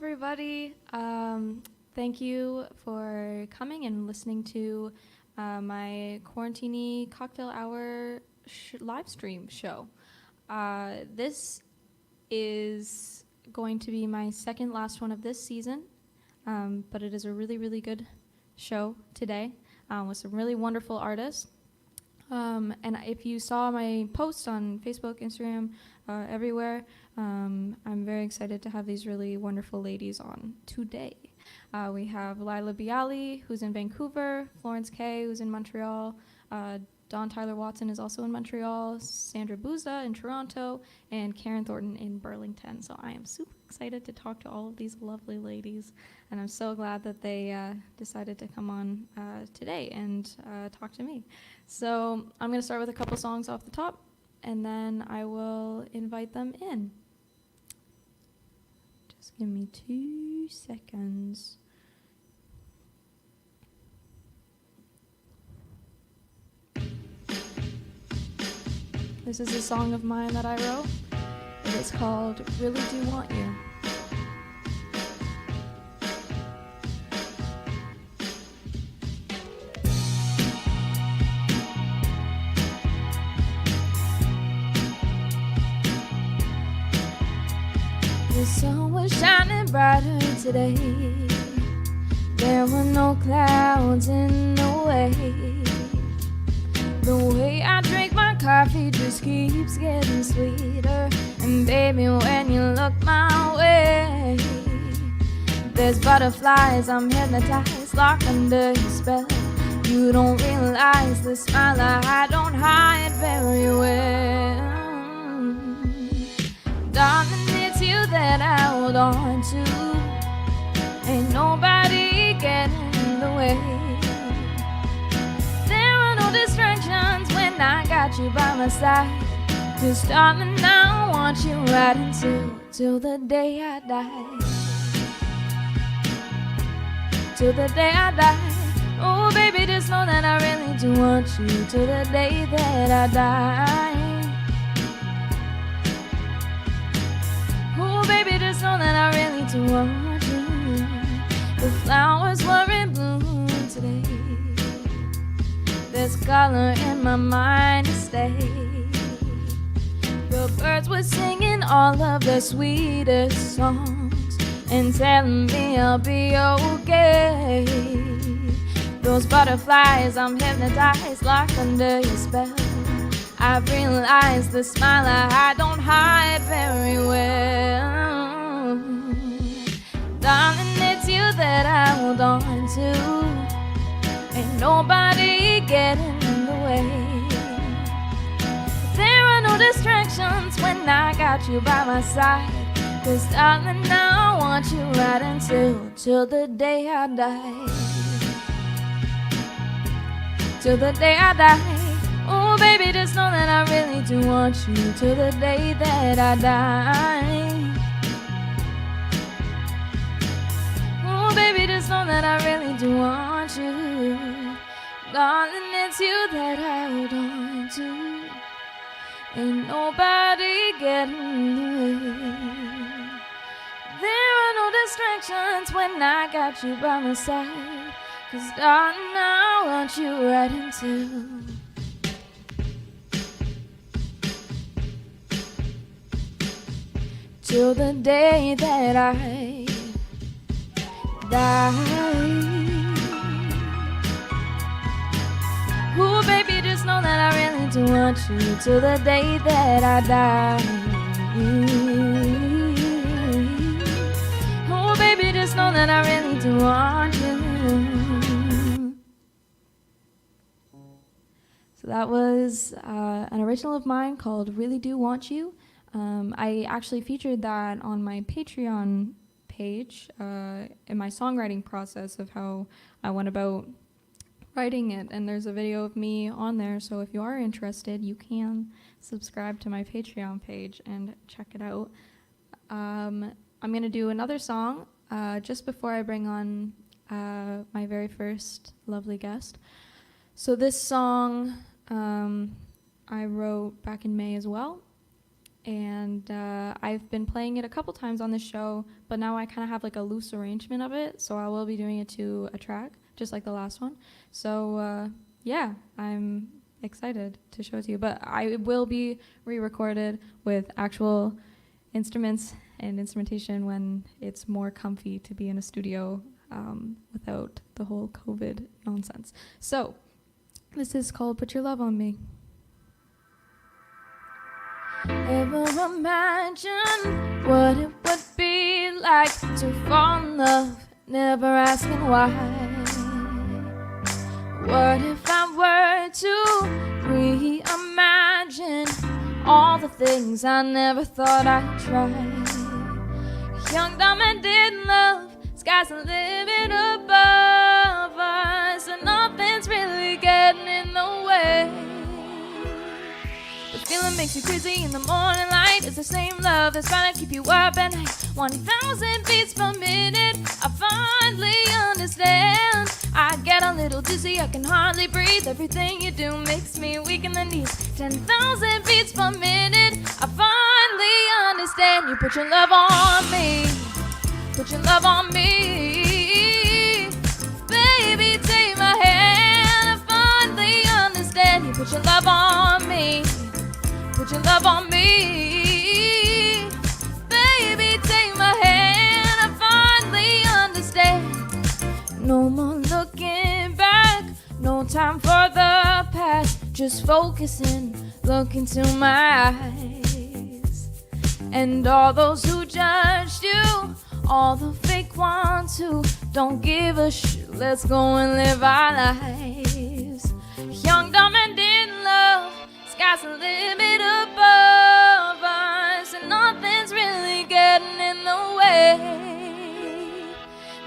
everybody. Thank you for coming and listening to my Quarantini Cocktail Hour live stream show. This is going to be my second last one of this season, but it is a really, really good show today with some really wonderful artists. And if you saw my post on Facebook, Instagram, everywhere, I'm very excited to have these really wonderful ladies on today. We have Lila Bialy, who's in Vancouver, Florence Kay, who's in Montreal, Don Tyler Watson is also in Montreal, Sandra Buza in Toronto, and Karen Thornton in Burlington. So I am super excited to talk to all of these lovely ladies, and I'm so glad that they decided to come on today and talk to me. So I'm going to start with a couple songs off the top, and then I will invite them in. Just give me 2 seconds. This is a song of mine that I wrote. It is called Really Do Want You. The sun was shining brighter today. There were no clouds in the way. The way I drink my coffee just keeps getting sweeter. And baby, when you look my way, there's butterflies, I'm hypnotized, locked under your spell. You don't realize the smile I don't hide very well. Darling, it's you that I hold on to. Ain't nobody getting in the way. There are no distractions when I got you by my side. 'Cause darling, I want you right till the day I die. Till the day I die. Oh baby, just know that I really do want you till the day that I die. Oh baby, just know that I really do want you. The flowers were in bloom today. There's color in my mind to stay. The birds were singing all of their sweetest songs and telling me I'll be okay. Those butterflies, I'm hypnotized, locked under your spell. I've realized the smile I don't hide very well. Darling, it's you that I hold on to. Ain't nobody getting in the way. There are no distractions when I got you by my side. 'Cause darling, I want you right till the day I die. Till the day I die. Oh baby, just know that I really do want you till the day that I die. Oh baby, just know that I really do want you. Darling, it's you that I hold on to. Ain't nobody getting in the way. There are no distractions when I got you by my side. 'Cause darling, I want you right till the day that I die. Ooh, baby, just know that I really do want you till the day that I die. Oh, baby, just know that I really do want you. So that was an original of mine called Really Do Want You. I actually featured that on my Patreon page in my songwriting process of how I went about writing it, and there's a video of me on there, so if you are interested, you can subscribe to my Patreon page and check it out. I'm going to do another song just before I bring on my very first lovely guest. So this song I wrote back in May as well. and I've been playing it a couple times on the show, but now I kind of have like a loose arrangement of it, so I will be doing it to a track, just like the last one. So yeah, I'm excited to show it to you, but I will be re-recorded with actual instruments and instrumentation when it's more comfy to be in a studio without the whole COVID nonsense. So this is called Put Your Love on Me. Ever imagine what it would be like to fall in love, never asking why? What if I were to reimagine all the things I never thought I'd try? Young, dumb, and in love, sky's the limit above us, and nothing's really getting in the way. The feeling makes you crazy in the morning light. It's the same love that's trying to keep you up at night. 1,000 beats per minute, I finally understand. I get a little dizzy, I can hardly breathe. Everything you do makes me weak in the knees. 10,000 beats per minute, I finally understand. You put your love on me, put your love on me. Baby, take my hand, I finally understand. You put your love on me, put your love on me. Baby, take my hand, I finally understand. No more looking back, no time for the past. Just focusing, look into my eyes. And all those who judged you, all the fake ones who don't give a shit, let's go and live our lives. Young, dumb, and in love, sky's the limit above us, and nothing's really getting in the way.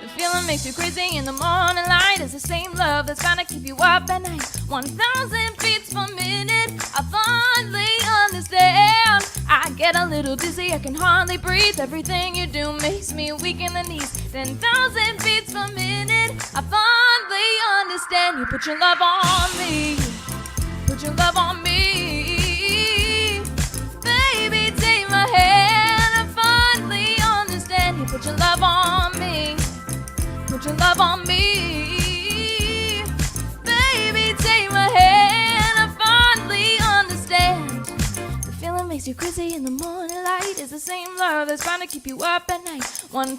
The feeling makes you crazy in the morning light. It's the same love that's trying to keep you up at night. 1,000 beats per minute, I finally understand. I get a little dizzy, I can hardly breathe. Everything you do makes me weak in the knees. 10,000 beats per minute, I finally understand. You put your love on me, put your love on me. Baby, take my hand, I finally understand. You put your love on me, put your love on me. Baby, take my hand, I finally understand. The feeling makes you crazy in the morning light. It's the same love that's trying to keep you up at night. 1,000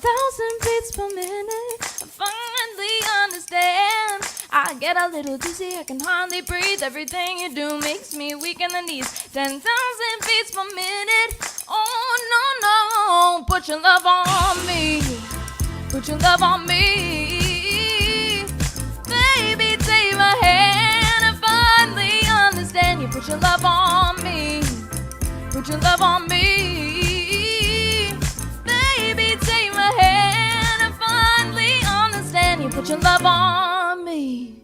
beats per minute, I finally understand. I get a little dizzy, I can hardly breathe. Everything you do makes me weak in the knees. 10,000 beats per minute, oh no, no. Put your love on me, put your love on me. Baby, take my hand, I finally understand. You put your love on me, put your love on me. Baby, take my hand, I finally understand. You put your love on me.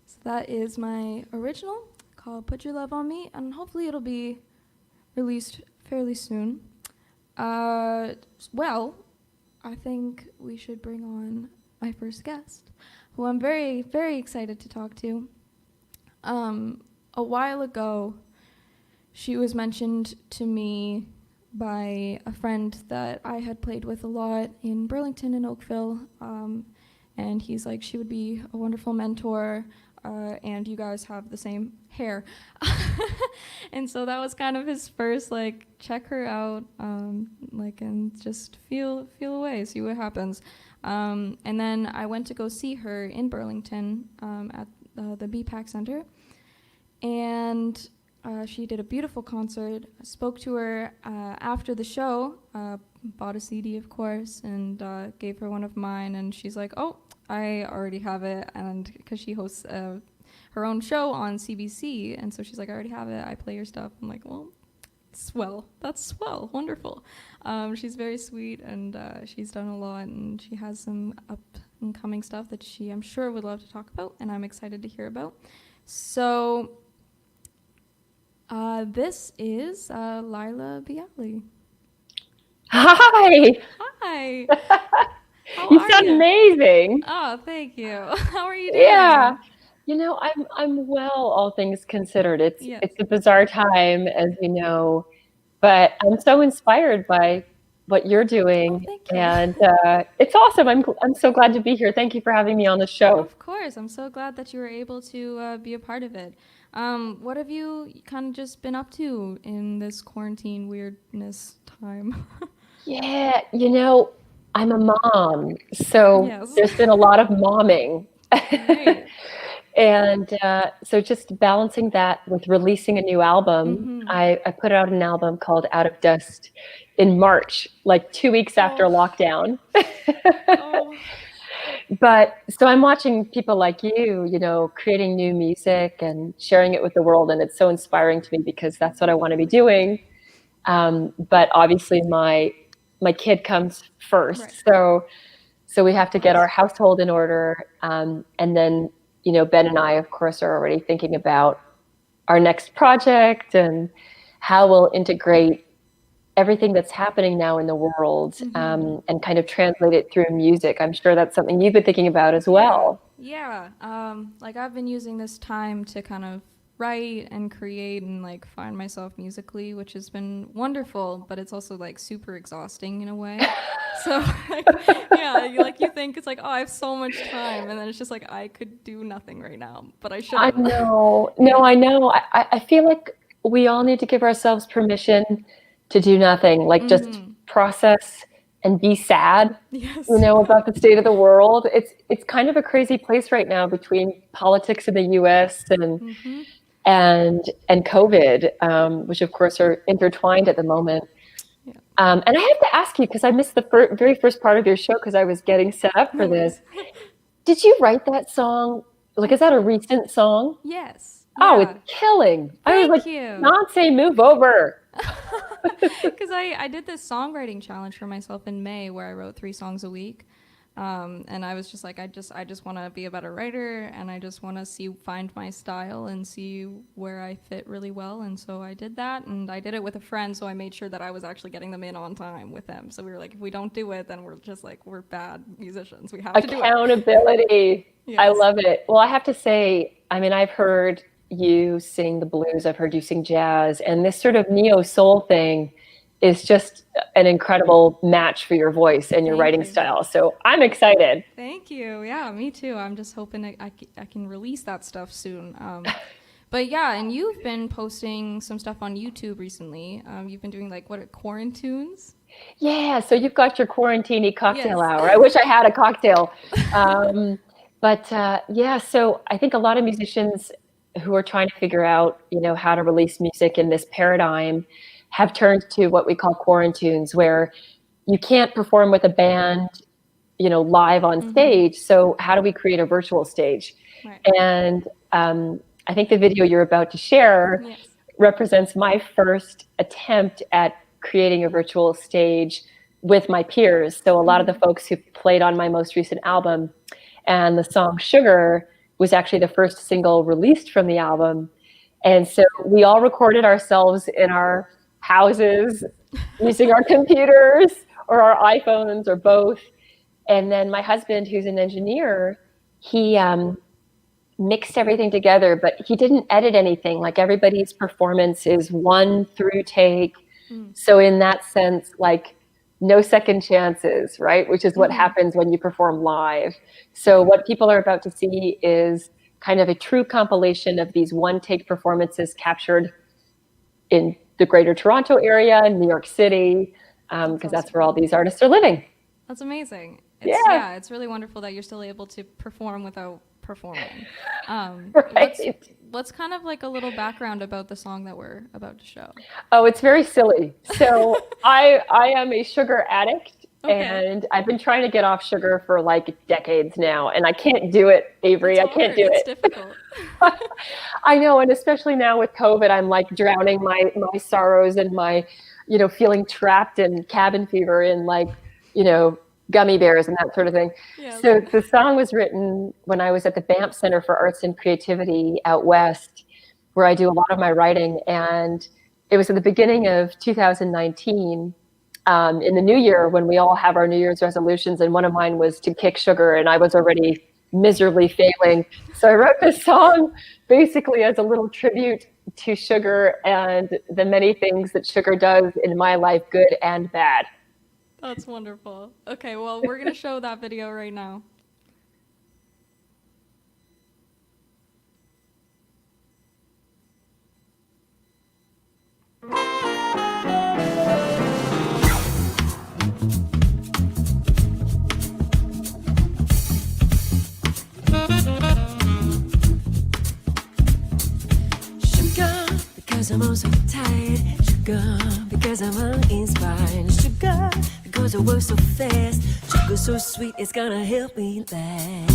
So that is my original called Put Your Love on Me, and hopefully it'll be released fairly soon. Well, I think we should bring on my first guest, who I'm very, very excited to talk to. A while ago, she was mentioned to me by a friend that I had played with a lot in Burlington and Oakville, and he's like, she would be a wonderful mentor, and you guys have the same hair. And so that was kind of his first, like, check her out, like, and just feel away, see what happens. And then I went to go see her in Burlington at the BPAC Center, and she did a beautiful concert. I spoke to her after the show, bought a CD, of course, and gave her one of mine, and she's like, oh, I already have it, and because she hosts her own show on CBC, and so she's like, I already have it, I play your stuff. I'm like, well, swell, that's swell, wonderful. She's very sweet, and she's done a lot, and she has some up-and-coming stuff that she, I'm sure, would love to talk about, and I'm excited to hear about. So this is Lila Bialy. Hi. Hi. You sound amazing. Oh, thank you. How are you doing? Yeah, I'm well, all things considered. It's Yes. it's a bizarre time, as you know, but I'm so inspired by what you're Oh, doing, thank you. and it's awesome. I'm so glad to be here. Thank you for having me on the show. Of course, I'm so glad that you were able to be a part of it. What have you kind of just been up to in this quarantine weirdness time? Yeah, I'm a mom, so Yes. there's been a lot of momming. Right. And so just balancing that with releasing a new album. Mm-hmm. I put out an album called Out of Dust in March, like 2 weeks after Oh, lockdown. oh, But so I'm watching people like creating new music and sharing it with the world, and it's so inspiring to me because that's what I want to be doing. But obviously, my kid comes first, right. so we Of have to get our course. household in order, and then Ben and I, of course, are already thinking about our next project and how we'll integrate everything that's happening now in the world, Mm-hmm. and kind of translate it through music. I'm sure that's something you've been thinking about as Yeah, well. yeah. Like I've been using this time to kind of write and create and like find myself musically, which has been wonderful, but it's also like super exhausting in a way. So like, yeah, like you think it's like, oh, I have so much time, and then it's just like I could do nothing right now, but I I shouldn't. know. No, Yeah. I know. I feel like we all need to give ourselves permission to do nothing, like just Mm-hmm. process and be sad, Yes. about the state of the world. It's kind of a crazy place right now between politics in the US Mm-hmm. and COVID, which of course are intertwined at the moment. Yeah. And I have to ask you, because I missed the very first part of your show because I was getting set up for No this. worries. Did you write that song? Like, I is that a did. recent song? Yes. Oh, it's Yeah. killing. I was like, Thank you. Beyonce, move over. Because I did this songwriting challenge for myself in May where I wrote 3 songs a week. And I was just like, I just want to be a better writer, and I just want to find my style and see where I fit really well. And so I did that, and I did it with a friend. So I made sure that I was actually getting them in on time with them. So we were like, if we don't do it, then we're just like, we're bad musicians. We have to do it. Accountability. I Yes. love it. Well, I have to say, I mean, I've heard you sing the blues, I've heard you sing jazz, and this sort of neo soul thing is just an incredible match for your voice and your Thank writing you. style. So I'm excited. Thank you. Yeah, me too. I'm just hoping I can release that stuff soon. But yeah, and you've been posting some stuff on YouTube recently. You've been doing like what are quarantunes? Yeah, so you've got your Quarantini Cocktail Yes. Hour. I wish I had a cocktail. Um, but yeah, so I think a lot of musicians who are trying to figure out, how to release music in this paradigm have turned to what we call quarantunes, where you can't perform with a band, live on Mm-hmm. stage. So how do we create a virtual stage? Right. And I think the video you're about to share Yes. represents my first attempt at creating a virtual stage with my peers. So a lot of the Mm-hmm. folks who played on my most recent album, and the song Sugar was actually the first single released from the album. And so we all recorded ourselves in our houses using our computers or our iPhones or both. And then my husband, who's an engineer, he mixed everything together, but he didn't edit anything. Like, everybody's performance is one through take. Mm. So in that sense, like, no second chances, right? Which is what Mm-hmm. happens when you perform live. So what people are about to see is kind of a true compilation of these one take performances captured in the greater Toronto area, in New York City, That's because that's where awesome. all these artists are living. That's amazing. It's Yeah, yeah, it's really wonderful that you're still able to perform without performing. What's right. what's kind of like a little background about the song that we're about to show? Oh, it's very silly. So I am a sugar addict, Okay. and I've been trying to get off sugar for like decades now, and I can't do it, It's Avery. I can't hard. do It's it. difficult. I know, and especially now with COVID, I'm like drowning my sorrows and my, feeling trapped in cabin fever in, like, you know, gummy bears and that sort of thing. Yes. So the song was written when I was at the Banff Center for Arts and Creativity out west, where I do a lot of my writing, and it was at the beginning of 2019. In the new year, when we all have our New Year's resolutions, and one of mine was to kick sugar, and I was already miserably failing. So I wrote this song basically as a little tribute to sugar and the many things that sugar does in my life, good and bad. That's wonderful. Okay, well, we're going to show that video right now. Sugar, because I'm also tired. Sugar, because I'm uninspired. Sugar, because I work so fast. Sugar so sweet, it's gonna help me last.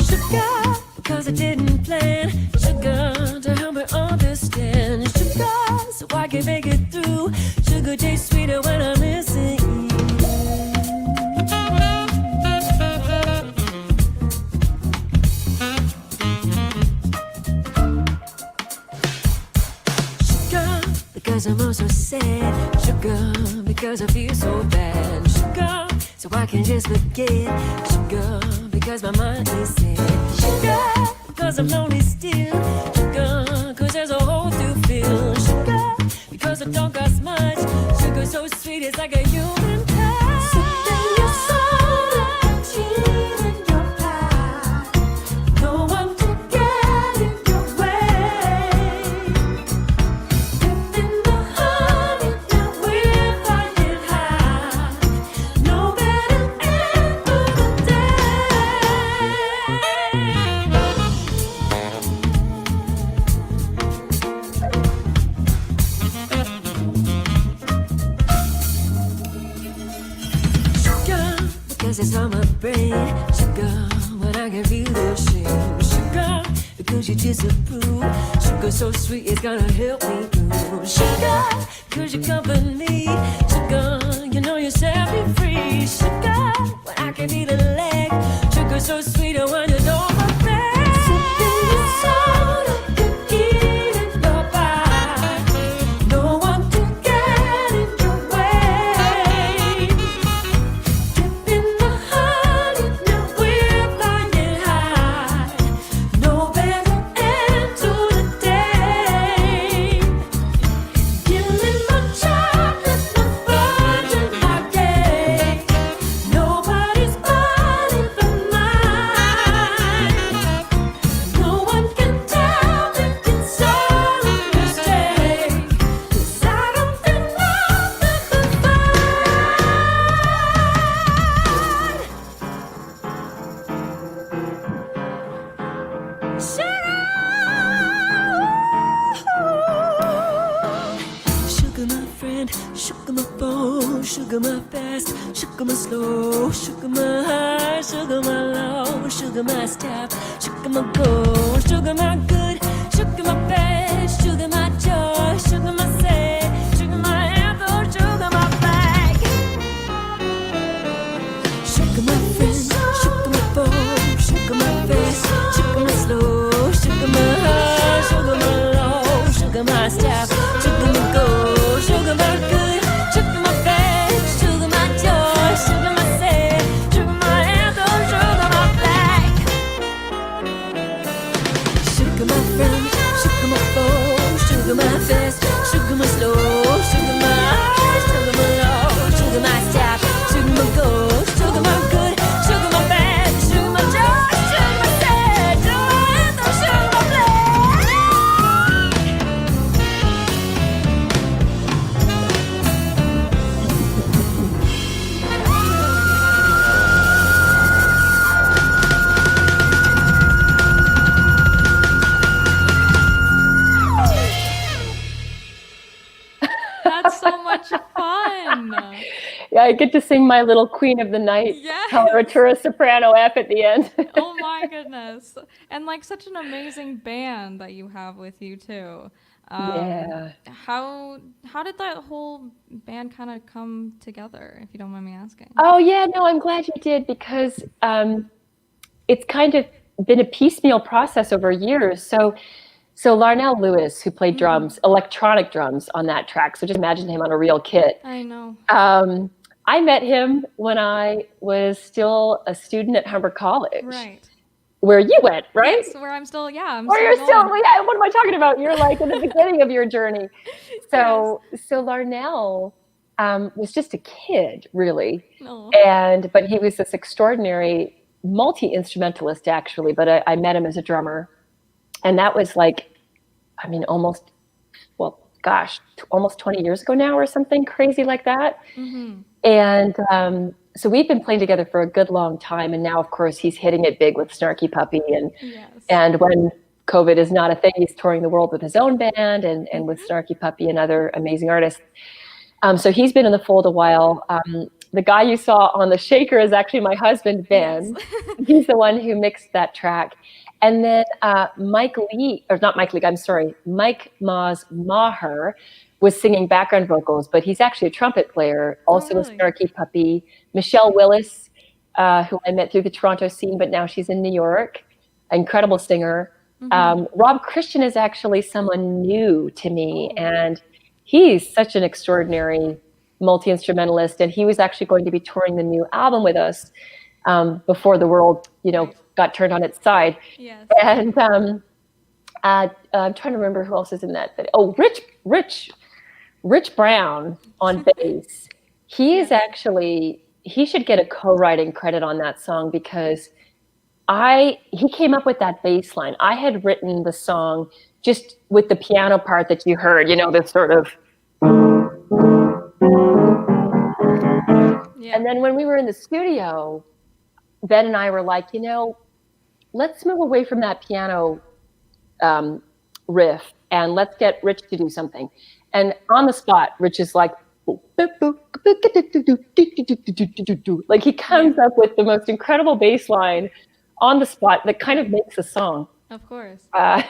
Sugar, because I didn't plan. Sugar, to help me understand. Sugar, so I can make it through. Sugar tastes sweeter when I'm missing you. Sugar, because I'm also sad. Sugar, because I feel so bad. Sugar, so I can just forget. Sugar, because my mind is sad. Sugar, because I'm lonely still. Sugar, because there's a hole to fill. Sugar, because I don't cost much. Sugar so sweet, it's like a human touch. Something you saw, cheese in your pie. No one to get in your way. Dipped in the honey, now we're flying high. No better end for the day. Sugar, because it's on my brain. Sugar, when I can feel the shame. Sugar, because you disapprove. Sugar so sweet, it's gonna help me through. Sugar, because you comfort me. Sugar, you know you set me free. Sugar, when I can feel the leg. Sugar so sweet, when you know my face. Something you saw that you eat in your bite. No one to get in your way. Dip in the honey, now we're flying high. No better end to the day. Giving my chocolate, my virgin heart cake. Nobody's body but mine. No one can tell me it's all a mistake. 'Cause I don't feel nothing but fine. Sugar my friend, sugar my foe, sugar my fast, sugar my slow, sugar my high, sugar my low, sugar my step, sugar my go, sugar my good, sugar my bad, sugar my joy, sugar my sad, sugar my anthem, sugar my bag. Sugar my friend, sugar my foe, sugar my fast, sugar my slow, sugar my high, sugar my low, sugar my step, sugar my go, sugar my good, sugar my bad, sugar my joy, sugar my sad, sugar my anthem, sugar my bag. Sugar my friend, sugar my foe, sugar my fast, sugar my slow, sugar my high, sugar my low, sugar my step, sugar my go, sugar my good, sugar my bad, sugar my joy, sugar my sad, sugar my anthem, sugar my bag. That's so much fun. Yeah, I get to sing my little Queen of the Night Yes. coloratura soprano F at the end. Oh my goodness. And like such an amazing band that you have with you too. Yeah. How did that whole band kind of come together, if you don't mind me asking? Oh yeah, no, I'm glad you did because it's kind of been a piecemeal process over years. So So Larnell Lewis, who played drums, electronic drums on that track. So just imagine him on a real kit. I know. I met him when I was still a student at Humber College. Right. Where you went, right? Yes, where I'm still, yeah, I'm Where still you're still, going. yeah, what am I talking about? You're like in the beginning of your journey. So Larnell was just a kid, really. No. But he was this extraordinary multi-instrumentalist, actually. But I met him as a drummer. And that was like, I mean, almost 20 years ago now or something crazy like that. Mm-hmm. And so we've been playing together for a good long time. And now, of course, he's hitting it big with Snarky Puppy. And when COVID is not a thing, he's touring the world with his own band and with Snarky Puppy and other amazing artists. So he's been in the fold a while. The guy you saw on the shaker is actually my husband, Ben. Yes. He's the one who mixed that track. And then Mike Maz Maher was singing background vocals, but he's actually a trumpet player, also with Snarky Puppy. Michelle Willis, who I met through the Toronto scene, but now she's in New York, incredible singer. Rob Christian is actually someone new to me, and he's such an extraordinary multi-instrumentalist, and he was actually going to be touring the new album with us before the world, got turned on its side. Yes. And I'm trying to remember who else is in that. Oh, Rich Brown on bass. He is actually, he should get a co-writing credit on that song because he came up with that bass line. I had written the song just with the piano part that you heard, this sort of. Yeah. And then when we were in the studio, Ben and I were like, let's move away from that piano riff and let's get Rich to do something. And on the spot, Rich is like, like he comes up with the most incredible bass line on the spot that kind of makes a song. Of course. And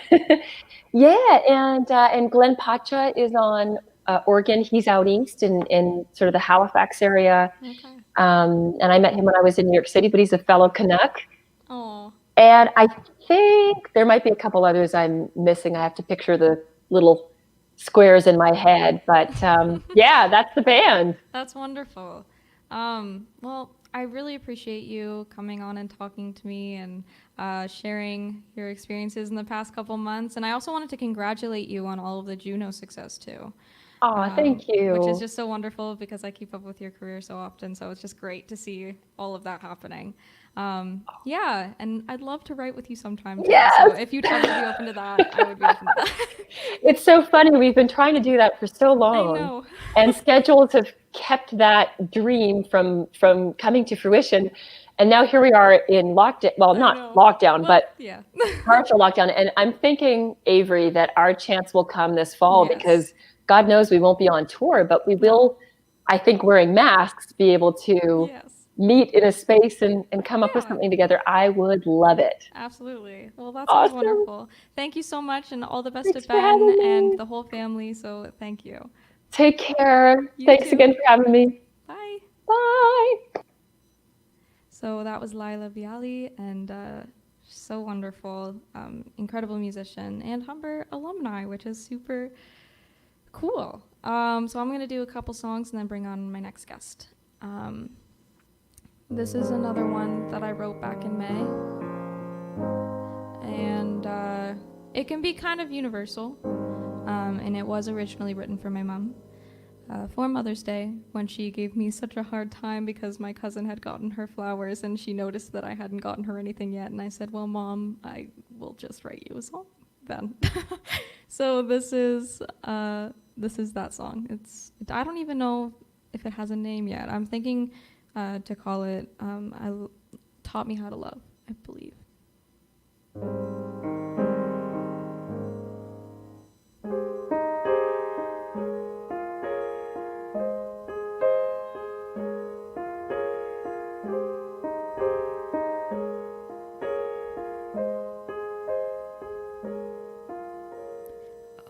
Glenn Pacha is on organ. He's out east in sort of the Halifax area. Okay. And I met him when I was in New York City, but he's a fellow Canuck. Oh. And I think there might be a couple others I'm missing. I have to picture the little squares in my head. But that's the band. That's wonderful. Well, I really appreciate you coming on and talking to me and sharing your experiences in the past couple months. And I also wanted to congratulate you on all of the Juno success, too. Oh, thank you. Which is just so wonderful because I keep up with your career so often. So it's just great to see all of that happening. And I'd love to write with you sometime. Yes. So if you'd ever be open to that, I would be open to that. It's so funny. We've been trying to do that for so long. I know. And schedules have kept that dream from coming to fruition. And now here we are in lockdown. Well, not lockdown, but partial lockdown. And I'm thinking, Avery, that our chance will come this fall because God knows we won't be on tour, but we will, I think, wearing masks, be able to meet in a space and come up with something together. I would love it. Absolutely. Well, that sounds wonderful. Thank you so much, and all the best to Ben and the whole family. So thank you. Take care. Thanks again for having me. Bye. Bye. So that was Lila Viali, and so wonderful, incredible musician, and Humber alumni, which is super cool. So I'm going to do a couple songs and then bring on my next guest. This is another one that I wrote back in May. And it can be kind of universal. And it was originally written for my mom for Mother's Day when she gave me such a hard time because my cousin had gotten her flowers and she noticed that I hadn't gotten her anything yet. And I said, well, Mom, I will just write you a song then. So this is that song. I don't even know if it has a name yet. I'm thinking to call it Taught Me How to Love, I believe.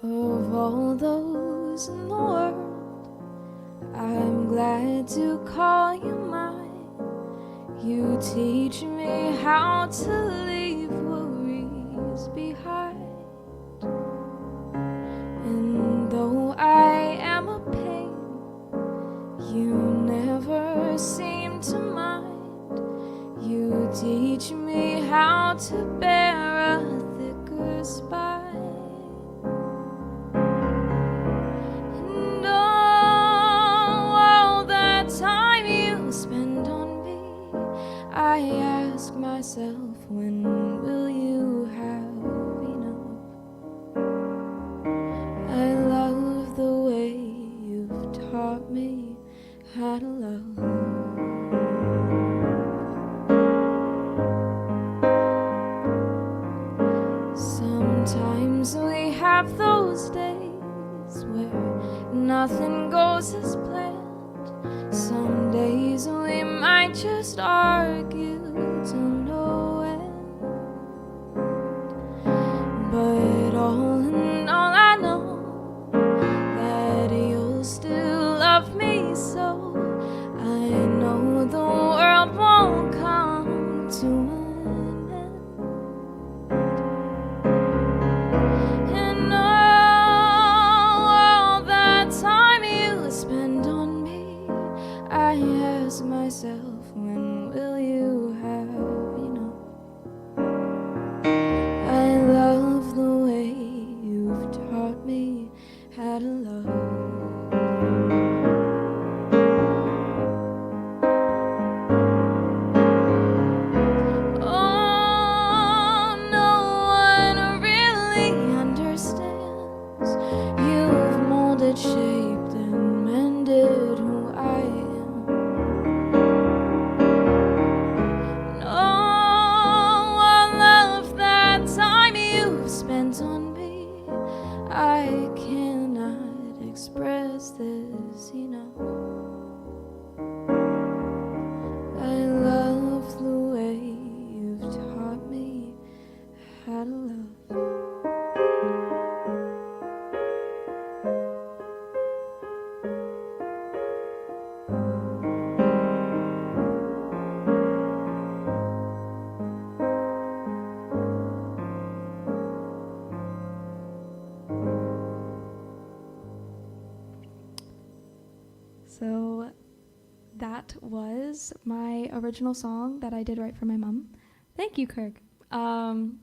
Of all those in the world, I'm glad to call you mine. You teach me how to leave worries behind. to bear a thicker spine. And all that time you spend on me, I ask myself, when will you have enough? I love the way you've taught me how to love. Sometimes we have those days where nothing goes as planned. Some days we might just argue till no end. But all in all, I know that you'll still love me so. I know the world won't come to an end. And all that time you spend on me, I ask myself, when will you have enough? I love the way you've taught me how to love. Oh, no one really understands. You've molded, shaped, and mended who I am. No one love that time you've spent on me. I cannot express this enough. I love the way you've taught me how to love. So that was my original song that I did write for my mom. Thank you, Kirk. And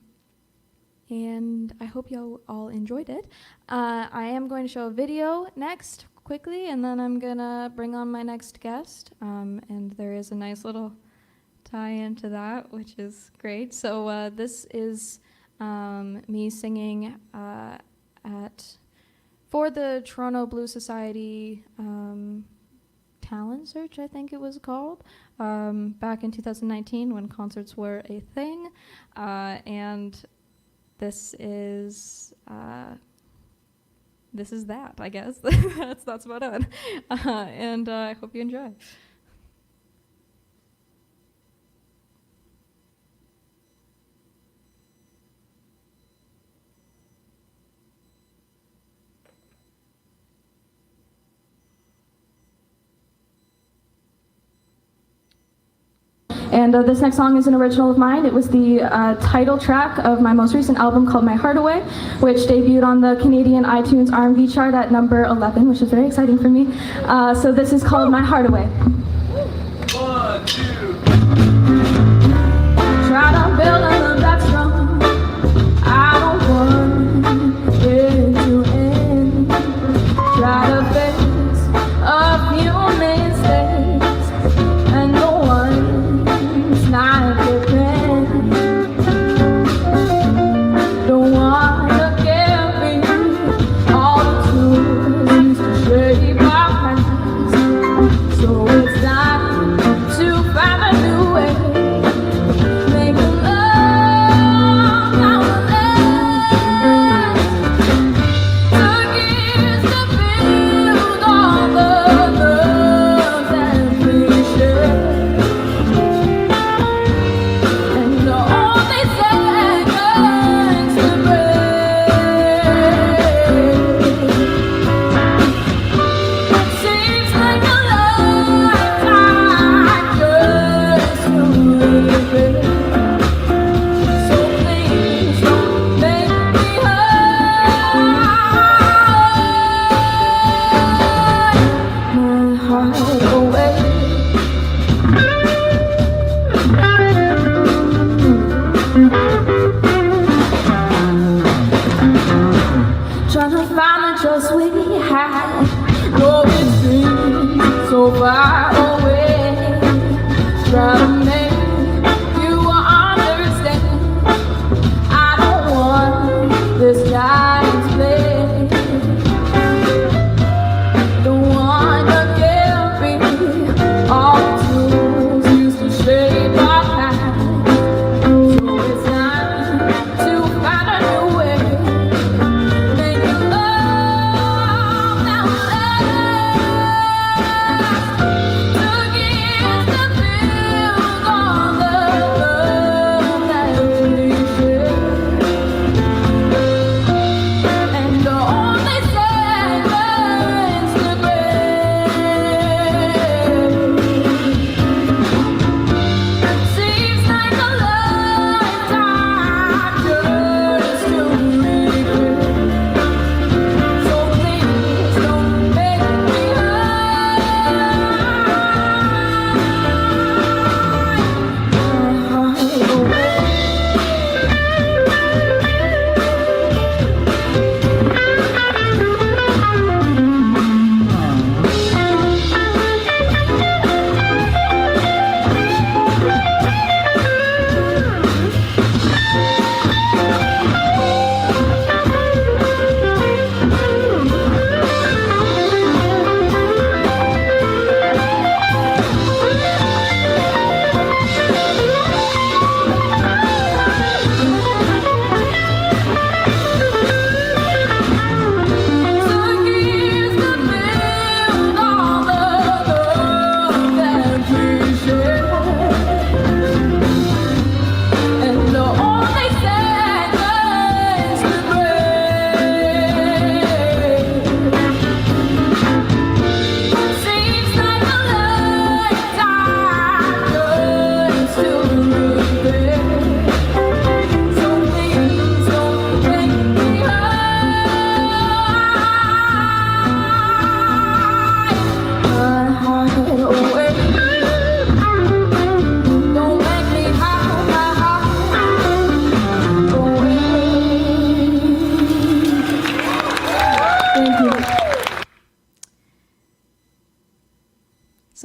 I hope you all enjoyed it. I am going to show a video next quickly, and then I'm going to bring on my next guest. And there is a nice little tie-in to that, which is great. So this is me singing for the Toronto Blues Society talent search, I think it was called, back in 2019 when concerts were a thing. And this is that, I guess. that's about it. And I hope you enjoy. And this next song is an original of mine. It was the title track of my most recent album called My Heart Away, which debuted on the Canadian iTunes R&B chart at number 11, which is very exciting for me. So this is called My Heart Away. 1, 2. Try to build a love that's strong. I don't want it to end. Try to fix a few mistakes and the ones not different. Don't wanna give you all the tools to shape our past. So it's time to find a new way. Make love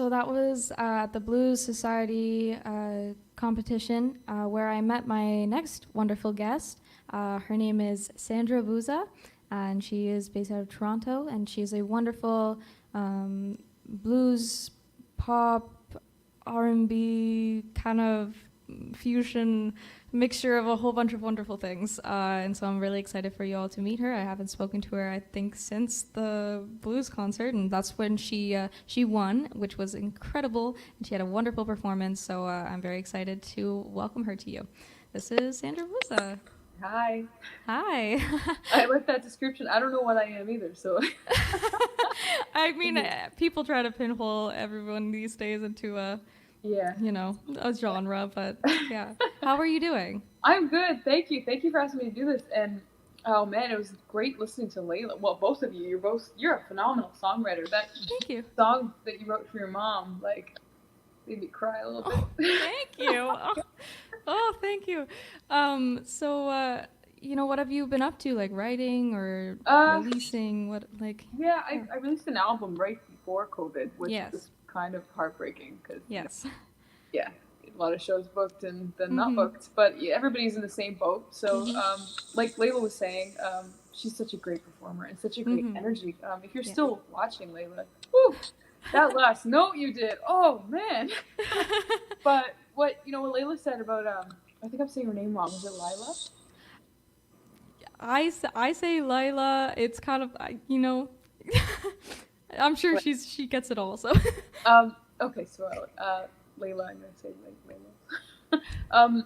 So that was at the Blues Society competition where I met my next wonderful guest. Her name is Sandra Buza, and she is based out of Toronto, and she's a wonderful blues, pop, R&B kind of fusion mixture of a whole bunch of wonderful things. And so I'm really excited for you all to meet her. I haven't spoken to her, I think, since the blues concert, and that's when she won, which was incredible, and she had a wonderful performance. So I'm very excited to welcome her to you. This is Sandra Buza. Hi. Hi. I like that description. I don't know what I am either, so. I mean, people try to pinhole everyone these days into a genre, but yeah. How are you doing? I'm good. Thank you. Thank you for asking me to do this. And oh man, it was great listening to Layla. Well, both of you. You're a phenomenal songwriter. That Thank you. song that you wrote for your mom, like, made me cry a little bit. Thank you. Oh, thank you. So, what have you been up to, like writing or releasing? What, like? Yeah, I released an album right before COVID, which Yes. was kind of heartbreaking because Yes. a lot of shows booked and then not booked, but yeah, everybody's in the same boat. So, like Layla was saying, she's such a great performer and such a great energy. If you're still watching, Layla, whew, that last note you did, oh man. But what Layla said about I think I'm saying her name wrong. Was it Lila? I say Lila. It's kind of I'm sure she gets it all. So. Okay, so Layla, I'm gonna say Layla.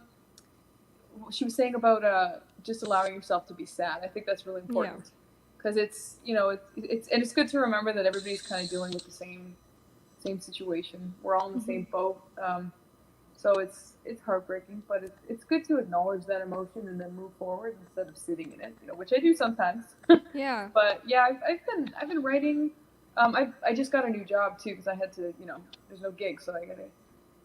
She was saying about just allowing yourself to be sad. I think that's really important because it's it's good to remember that everybody's kind of dealing with the same situation. We're all in the same boat. So it's heartbreaking, but it's good to acknowledge that emotion and then move forward instead of sitting in it. Which I do sometimes. Yeah. But yeah, I've been writing. I just got a new job too because I had to, there's no gig, so I gotta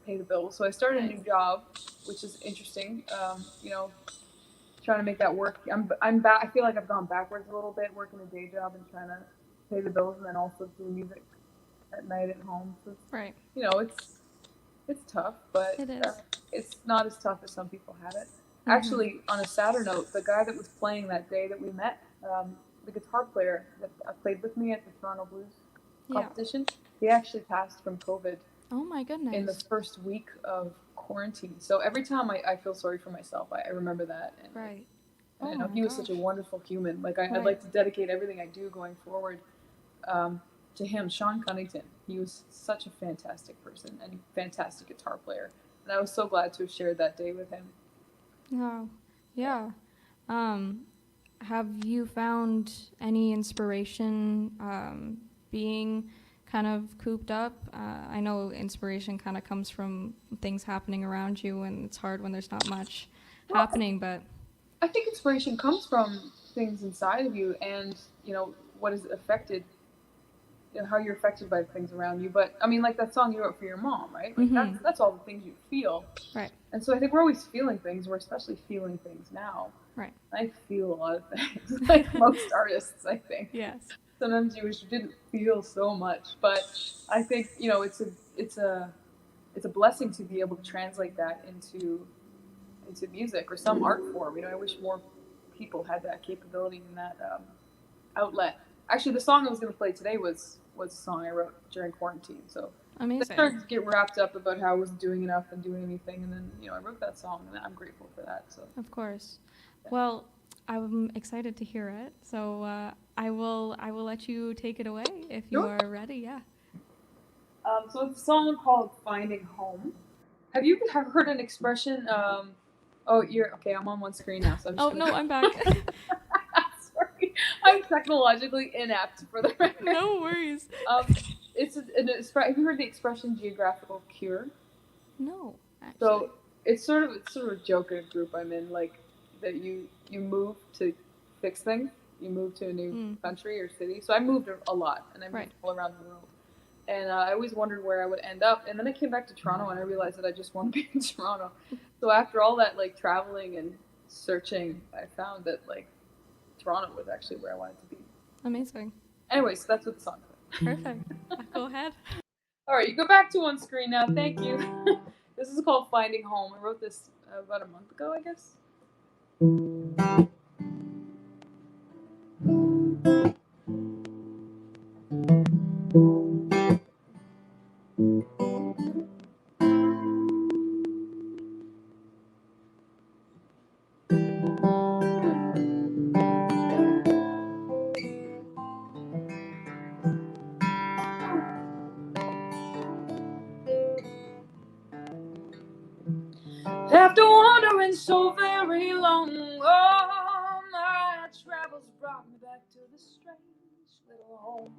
pay the bills. So I started a new job, which is interesting. Trying to make that work. I'm back. I feel like I've gone backwards a little bit, working a day job and trying to pay the bills, and then also do music at night at home. So Right. It's tough, but It is. it's not as tough as some people have it. Actually, on a sadder note, the guy that was playing that day that we met, the guitar player that played with me at the Toronto Blues competition, he actually passed from COVID. Oh my goodness. In the first week of quarantine. So every time I feel sorry for myself, I remember that. And, right. And he was such a wonderful human. Like I'd like to dedicate everything I do going forward to him, Sean Cunnington. He was such a fantastic person and fantastic guitar player. And I was so glad to have shared that day with him. Oh, yeah. Have you found any inspiration being kind of cooped up? I know inspiration kind of comes from things happening around you, and it's hard when there's not much happening, but... I think inspiration comes from things inside of you and, what is affected, how you're affected by things around you. But, I mean, like that song you wrote for your mom, right? Like that's all the things you feel. Right. And so I think we're always feeling things. We're especially feeling things now. Right. I feel a lot of things, like most artists, I think. Yes. Sometimes you wish you didn't feel so much, but I think it's a blessing to be able to translate that into music or some art form. I wish more people had that capability and that outlet. Actually, the song I was going to play today was a song I wrote during quarantine. So amazing. I started to get wrapped up about how I wasn't doing enough and doing anything, and then I wrote that song, and I'm grateful for that. So of course. Yeah. Well, I'm excited to hear it. So I will let you take it away if you are ready. Yeah. So it's a song called "Finding Home." Have you ever heard an expression? Oh, you're okay. I'm on one screen now, so I'm just no, I'm back. Sorry, I'm technologically inept for the record. No worries. Have you heard the expression "geographical cure"? No, actually. So it's sort of a joke in a group I'm in, like that you move to fix things. You move to a new country or city. So I moved a lot, and I moved all around the world. And I always wondered where I would end up. And then I came back to Toronto, and I realized that I just want to be in Toronto. So after all that, like, traveling and searching, I found that, like, Toronto was actually where I wanted to be. Amazing. Anyways, that's what the song's about. Perfect. Go ahead. All right, you go back to on screen now. Thank you. This is called Finding Home. I wrote this about a month ago, I guess. After wandering so very long, oh, my travels brought me back to the strange little home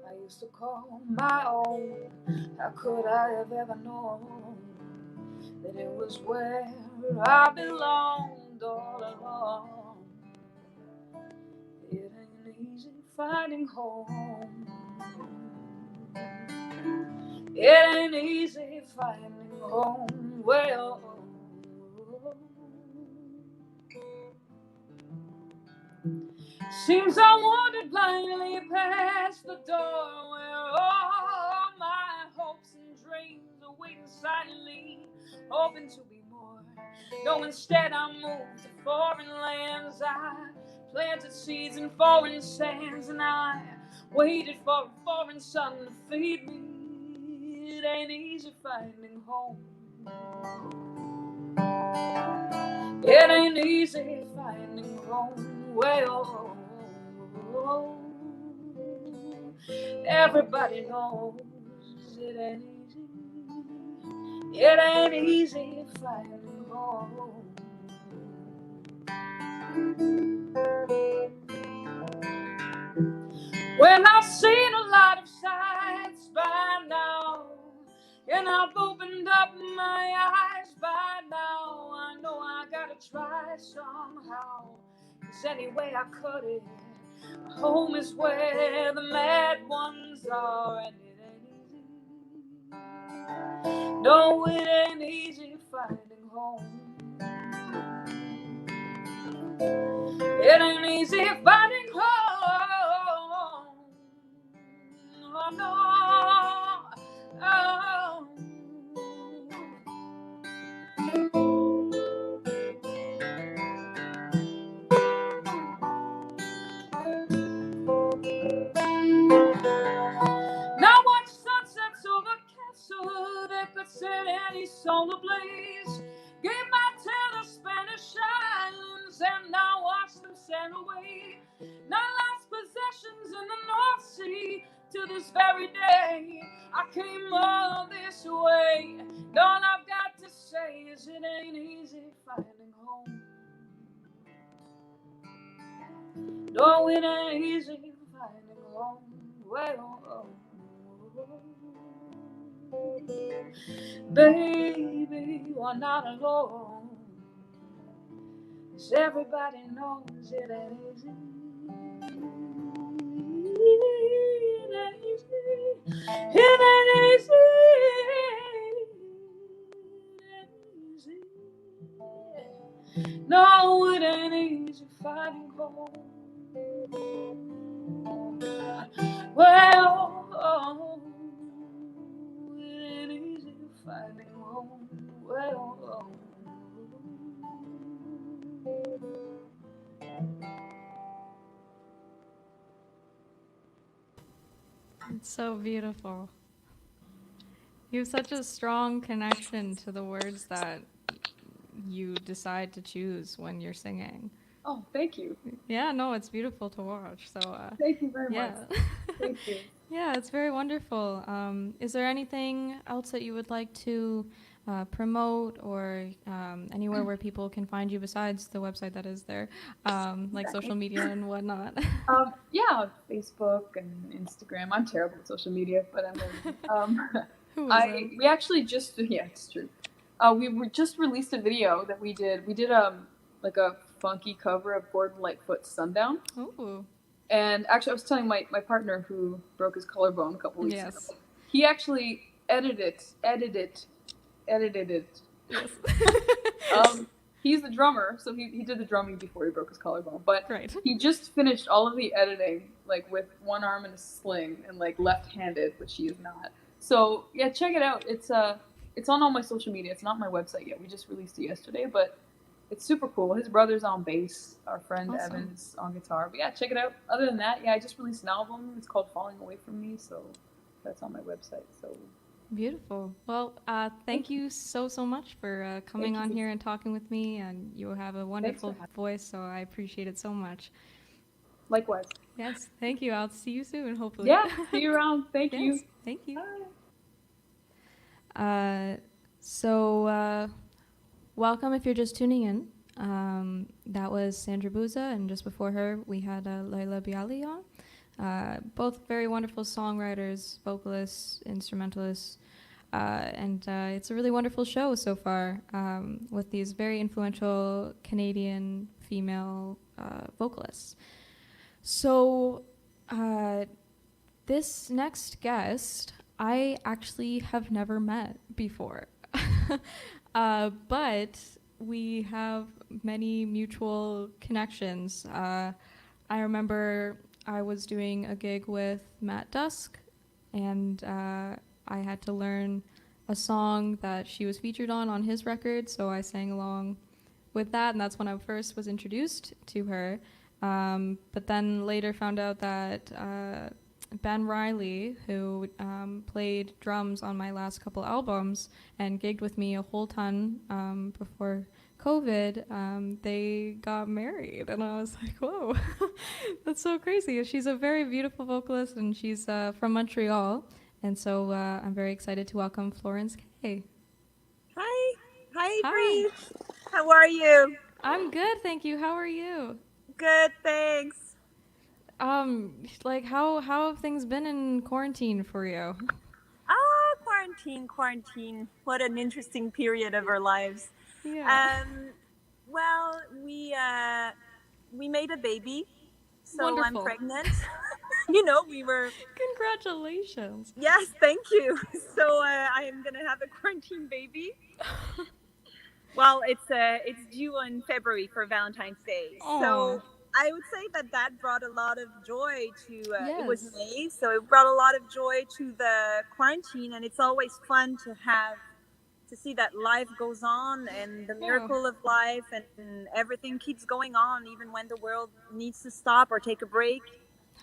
I used to call my own. How could I have ever known that it was where I belonged all along? It ain't easy finding home. It ain't easy finding home. Well, seems I wandered blindly past the door where all my hopes and dreams are waiting silently, hoping to be more. No, instead I moved to foreign lands. I planted seeds in foreign sands, and I waited for a foreign sun to feed me. It ain't easy finding home. It ain't easy finding home. Well, everybody knows it ain't easy. It ain't easy finding home. Well, I've seen a lot of sights by now, and I've opened up my eyes by now. I know I gotta try somehow, 'cause any way I cut it, home is where the mad ones are. And it ain't easy. No, it ain't easy finding home. It ain't easy finding home. Oh, no. Oh. Now watch sunsets over castle that could set any soul ablaze. Gave my tail to Spanish islands, and now watch them sail away. Now lost possessions in the North Sea to this very day. I came all this way, and all I've got to say is it ain't easy finding home. No, it ain't easy finding home. Well, baby, you're not alone, 'cause everybody knows it ain't easy. It ain't easy. It ain't easy. It ain't easy. No, it ain't easy finding home. Well, it ain't easy finding home. Well, It's so beautiful. You have such a strong connection to the words that you decide to choose when you're singing. oh, thank you. Yeah, no, it's beautiful to watch. So, Thank you very yeah. much. Thank you. Yeah, it's very wonderful. Is there anything else that you would like to promote, or anywhere where people can find you besides the website that is there, like social media and whatnot? Yeah, Facebook and Instagram. I'm terrible at social media, but I'm Who isn't? we actually just, yeah, it's true. We just released a video that we did. We did like a funky cover of Gordon Lightfoot's Sundown. Ooh. And actually, I was telling my partner who broke his collarbone a couple weeks ago. Yes. He actually edited it. Yes. He's the drummer, so he did the drumming before he broke his collarbone. But Right. he just finished all of the editing, like with one arm in a sling and like left-handed, which he is not. So yeah, check it out. It's on all my social media. It's not my website yet. We just released it yesterday, but it's super cool. His brother's on bass. Our friend Awesome. Evan's on guitar. But yeah, check it out. Other than that, yeah, I just released an album. It's called Falling Away from Me. So that's on my website. So Beautiful. Well, thank you so much for coming thank on you. here and talking with me. And you have a Thanks for wonderful having. voice, so I appreciate it so much. Likewise. Yes, thank you. I'll see you soon, hopefully. Yeah. See you around. Thank you. Yes, thank you. Bye. So, welcome if you're just tuning in. That was Sandra Buza, and just before her, we had Laila Bialy on. Both very wonderful songwriters, vocalists, instrumentalists, and it's a really wonderful show so far with these very influential Canadian female vocalists. So, this next guest, I actually have never met before. But we have many mutual connections. I remember I was doing a gig with Matt Dusk, and I had to learn a song that she was featured on his record, so I sang along with that, and that's when I first was introduced to her. But then later found out that Ben Riley, who played drums on my last couple albums and gigged with me a whole ton before COVID, they got married. And I was like, whoa, that's so crazy. She's a very beautiful vocalist, and she's from Montreal. And so I'm very excited to welcome Florence Kay. Hi. Hi, Hi. Bree. How are you? I'm good, thank you. How are you? Good, thanks. Like how have things been in quarantine for you? Quarantine. What an interesting period of our lives. Yeah. Um, well, we made a baby, so I'm Wonderful. pregnant. You know, we were. Congratulations. Yes, thank you. So I am gonna have a quarantine baby. Well, it's due in February for Valentine's Day. Aw. So I would say that brought a lot of joy to. It was Yes. May, so it brought a lot of joy to the quarantine, and it's always fun to have to see that life goes on and the Yeah. miracle of life and everything keeps going on even when the world needs to stop or take a break.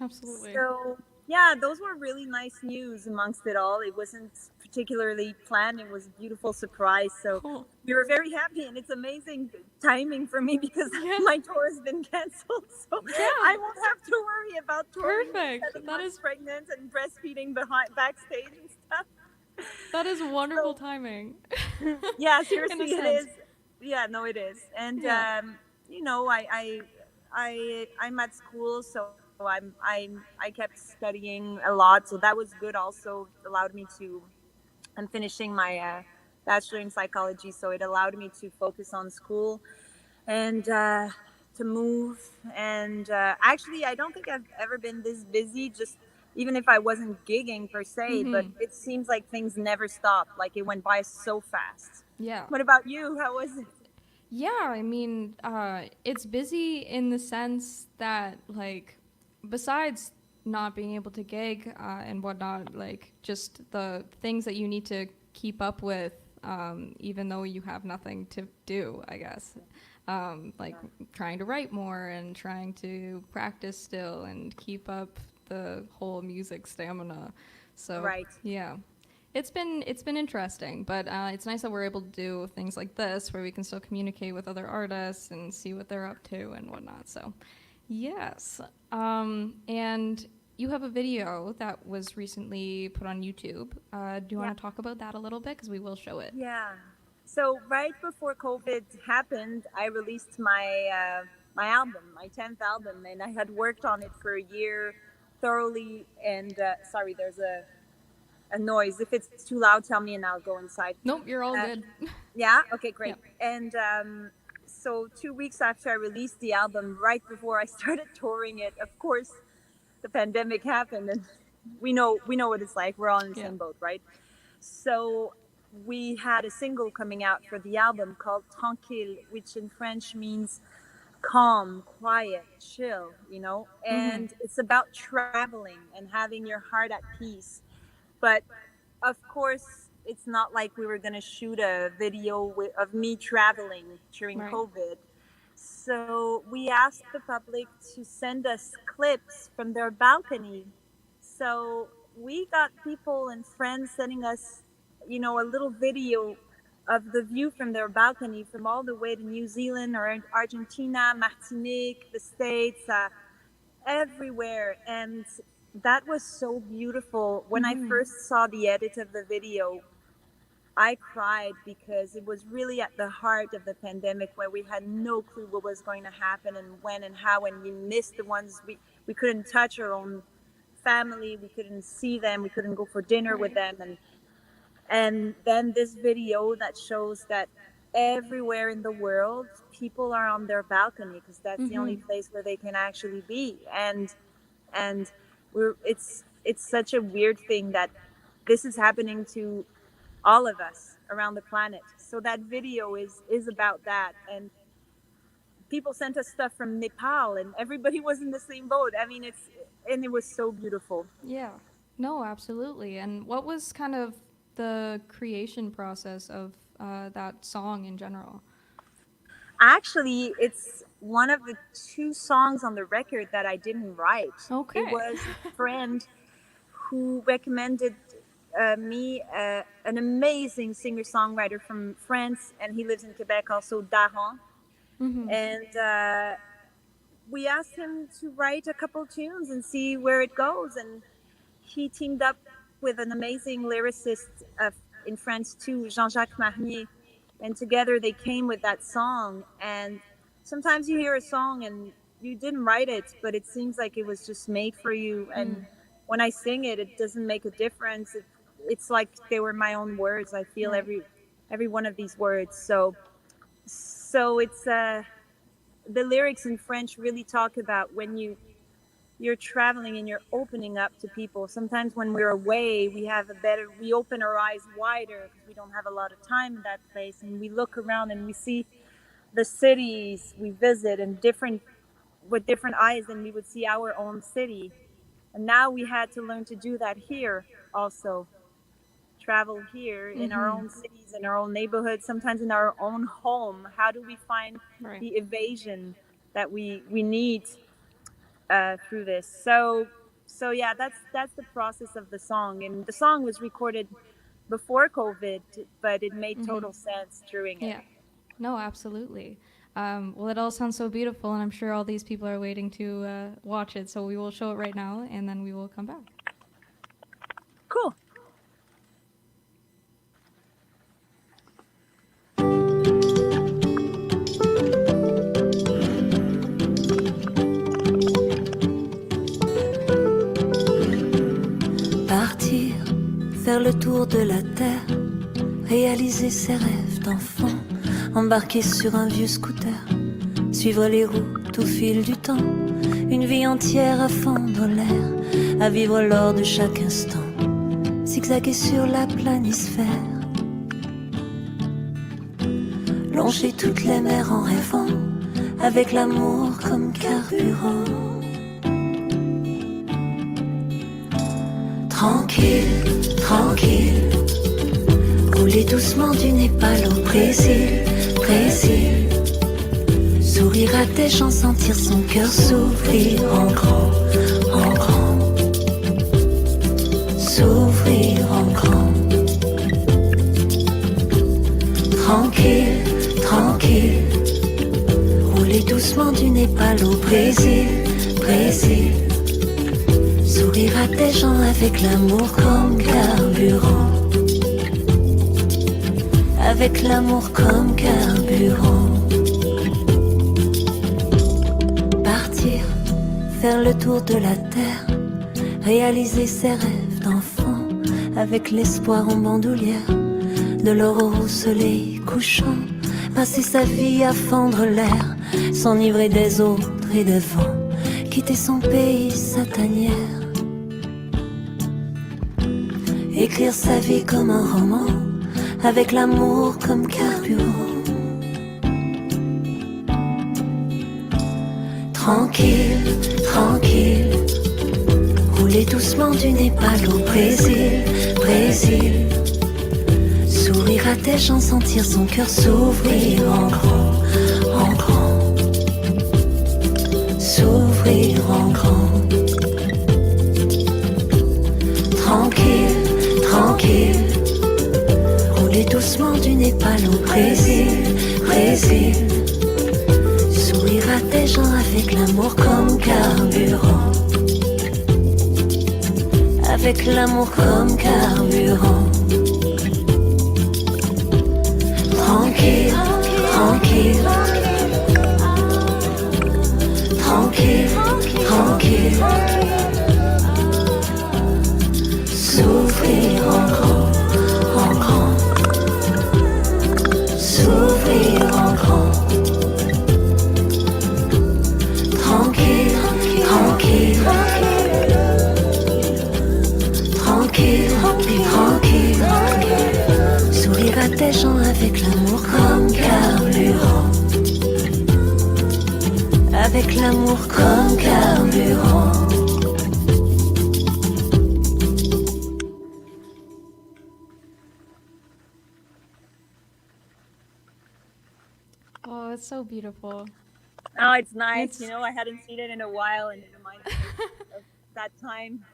Absolutely. So yeah, those were really nice news amongst it all. It wasn't particularly planned. It was a beautiful surprise. So Cool. we were very happy, and it's amazing timing for me because Yeah. my tour has been canceled. So Yeah. I won't have to worry about touring Perfect. 7 That months is pregnant and breastfeeding behind backstage and stuff. that is wonderful So timing. yeah, In a seriously, it sense. is. Yeah, no, it is. And Yeah. you know, I'm at school, so I kept studying a lot, so that was good. Also allowed me to. I'm finishing my bachelor in psychology, so it allowed me to focus on school and to move. And actually, I don't think I've ever been this busy. Just even if I wasn't gigging per se, but Mhm. it seems like things never stopped. Like it went by so fast. Yeah. What about you? How was it? Yeah, I mean, it's busy in the sense that, like, besides not being able to gig and whatnot, like, just the things that you need to keep up with, even though you have nothing to do, I guess. Like, trying to write more and trying to practice still and keep up the whole music stamina. So, Right. yeah. It's been interesting, but it's nice that we're able to do things like this where we can still communicate with other artists and see what they're up to and whatnot. So, yes. And you have a video that was recently put on YouTube. Do you Yeah. want to talk about that a little bit? Because we will show it. Yeah. So right before COVID happened, I released my album, my 10th album, and I had worked on it for a year thoroughly. And sorry, there's a noise. If it's too loud, tell me, and I'll go inside. Nope, you're all Uh, good. Yeah. Okay. Great. Yep. And so 2 weeks after I released the album, right before I started touring it, of course, the pandemic happened, and we know what it's like. We're all in the Yeah. same boat, right? So we had a single coming out for the album called Tranquille, which in French means calm, quiet, chill, you know? And it's about traveling and having your heart at peace. But of course, it's not like we were going to shoot a video of me traveling during Right. COVID. So we asked the public to send us clips from their balcony. So we got people and friends sending us, a little video of the view from their balcony from all the way to New Zealand or Argentina, Martinique, the States, everywhere. And that was so beautiful. When I first saw the edit of the video, I cried because it was really at the heart of the pandemic where we had no clue what was going to happen and when and how, and we missed the ones we couldn't touch our own family, we couldn't see them, we couldn't go for dinner with them, and then this video that shows that everywhere in the world people are on their balcony because that's the only place where they can actually be, and it's such a weird thing that this is happening to all of us around the planet. So that video is about that. And people sent us stuff from Nepal and everybody was in the same boat. I mean, it was so beautiful. Yeah. No, absolutely. And what was kind of the creation process of that song in general? Actually, it's one of the 2 songs on the record that I didn't write. Okay. It was a friend who recommended me an amazing singer-songwriter from France, and he lives in Quebec also, Daran. And we asked him to write a couple tunes and see where it goes, and he teamed up with an amazing lyricist in France too, Jean-Jacques Marnier, and together they came with that song. And sometimes you hear a song and you didn't write it, but it seems like it was just made for you, and when I sing it, it doesn't make a difference. It's like they were my own words. I feel every one of these words. So it's the lyrics in French really talk about when you're traveling and you're opening up to people. Sometimes when we're away, we open our eyes wider because we don't have a lot of time in that place, and we look around and we see the cities we visit and with different eyes than we would see our own city. And now we had to learn to do that here also. Travel here in our own cities, in our own neighborhoods, sometimes in our own home. How do we find the evasion that we need through this? So yeah, that's the process of the song. And the song was recorded before COVID, but it made total sense during it. Yeah. No, absolutely. Well, it all sounds so beautiful, and I'm sure all these people are waiting to watch it. So we will show it right now, and then we will come back. Cool. Partir, faire le tour de la terre, réaliser ses rêves d'enfant, embarquer sur un vieux scooter, suivre les routes au fil du temps, une vie entière à fondre l'air, à vivre l'or de chaque instant, zigzaguer sur la planisphère, longer toutes les mers en rêvant, avec l'amour comme carburant. Tranquille, tranquille, rouler doucement du Népal au Brésil, Brésil. Sourire à des gens, sentir son cœur s'ouvrir en grand, en grand. S'ouvrir en grand. Tranquille, tranquille, rouler doucement du Népal au Brésil, Brésil. Sourire à des gens avec l'amour comme carburant. Avec l'amour comme carburant. Partir, faire le tour de la terre, réaliser ses rêves d'enfant, avec l'espoir en bandoulière, de l'aurore au soleil couchant, passer sa vie à fendre l'air, s'enivrer des autres et des vents, quitter son pays, sa tanière. Écrire sa vie comme un roman, avec l'amour comme carburant. Tranquille, tranquille, rouler Rouler doucement du Népal au Brésil, Brésil. Sourire à tes gens, sentir son cœur s'ouvrir en grand, en grand. S'ouvrir en grand. Tranquille, tranquille. Rouler doucement du Népal au Brésil, Brésil. Sourire à tes gens avec l'amour comme carburant. Avec l'amour comme carburant. Tranquille, tranquille. Tranquille, tranquille. S'ouvrir en grand, en grand. S'ouvrir en grand. Tranquille, tranquille. Tranquille, tranquille. Sourire à tes gens avec l'amour comme carburant. Avec l'amour comme carburant. Oh, it's so beautiful. Oh, it's nice. It's- You know, I hadn't seen it in a while, and it reminds me of that time.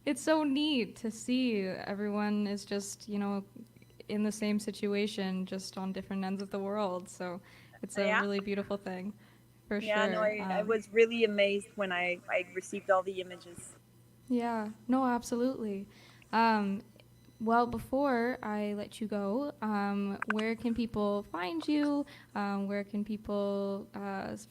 It's so neat to see everyone is just, in the same situation, just on different ends of the world. So it's a Yeah. really beautiful thing, for Yeah, sure. no, I was really amazed when I received all the images. Yeah, no, absolutely. Um, well, before I let you go, where can people find you? Where can people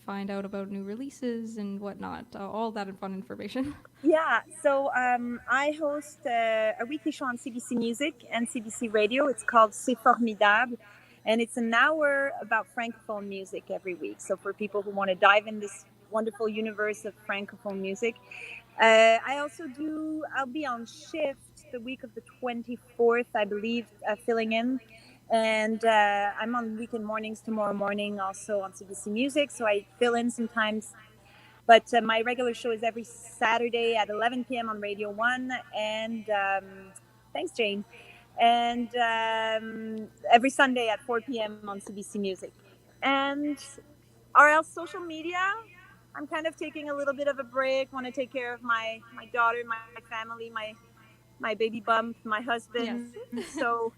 find out about new releases and whatnot? All that fun information. Yeah, so I host a weekly show on CBC Music and CBC Radio. It's called C'est Formidable, and it's an hour about Francophone music every week. So for people who want to dive in this wonderful universe of Francophone music. I'll be on shift the week of the 24th, I believe, filling in. And I'm on weekend mornings tomorrow morning, also on CBC Music. So I fill in sometimes. But my regular show is every Saturday at 11 p.m. on Radio 1. And thanks, Jane. And every Sunday at 4 p.m. on CBC Music. And or else social media. I'm kind of taking a little bit of a break. Want to take care of my daughter, my family, my baby bump, my husband. Yes. So,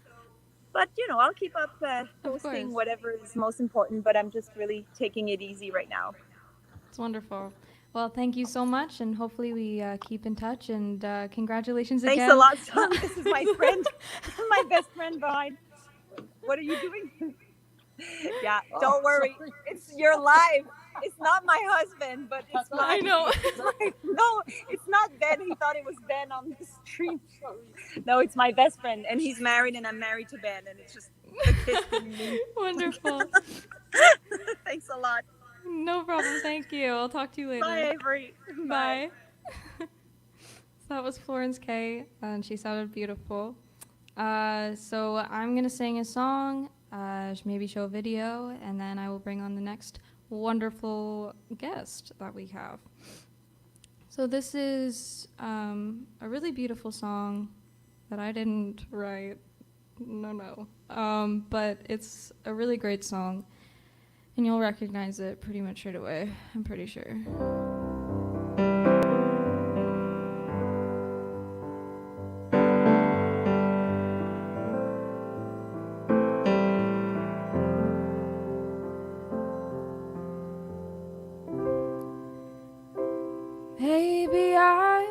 but I'll keep up Of posting course. whatever is most important. But I'm just really taking it easy right now. It's wonderful. Well, thank you so much, and hopefully we keep in touch. And congratulations Thanks again. a lot. Sorry, this is my friend, my best friend behind. What are you doing? Yeah, don't worry. It's your life. It's not my husband, but it's I mine. know. No, it's not Ben. He thought it was Ben on the stream. No, it's my best friend, and he's married, and I'm married to Ben, and it's just the kiss in me. Wonderful. Thanks a lot. No problem. Thank you. I'll talk to you later. Bye, Avery. Bye. So that was Florence K, and she sounded beautiful. So I'm gonna sing a song, maybe show a video, and then I will bring on the next wonderful guest that we have. So this is a really beautiful song that I didn't write. No. But it's a really great song, and you'll recognize it pretty much right away, I'm pretty sure. Maybe I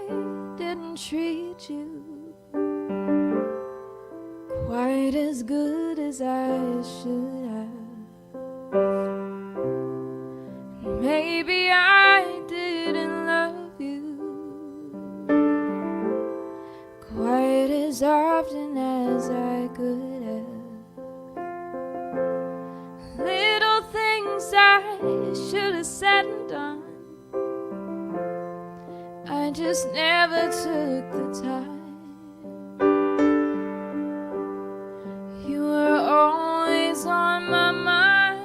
didn't treat you quite as good as I should have. Maybe I didn't love you quite as often as I could have. Little things I should have said and done, I just never took the time. You were always on my mind.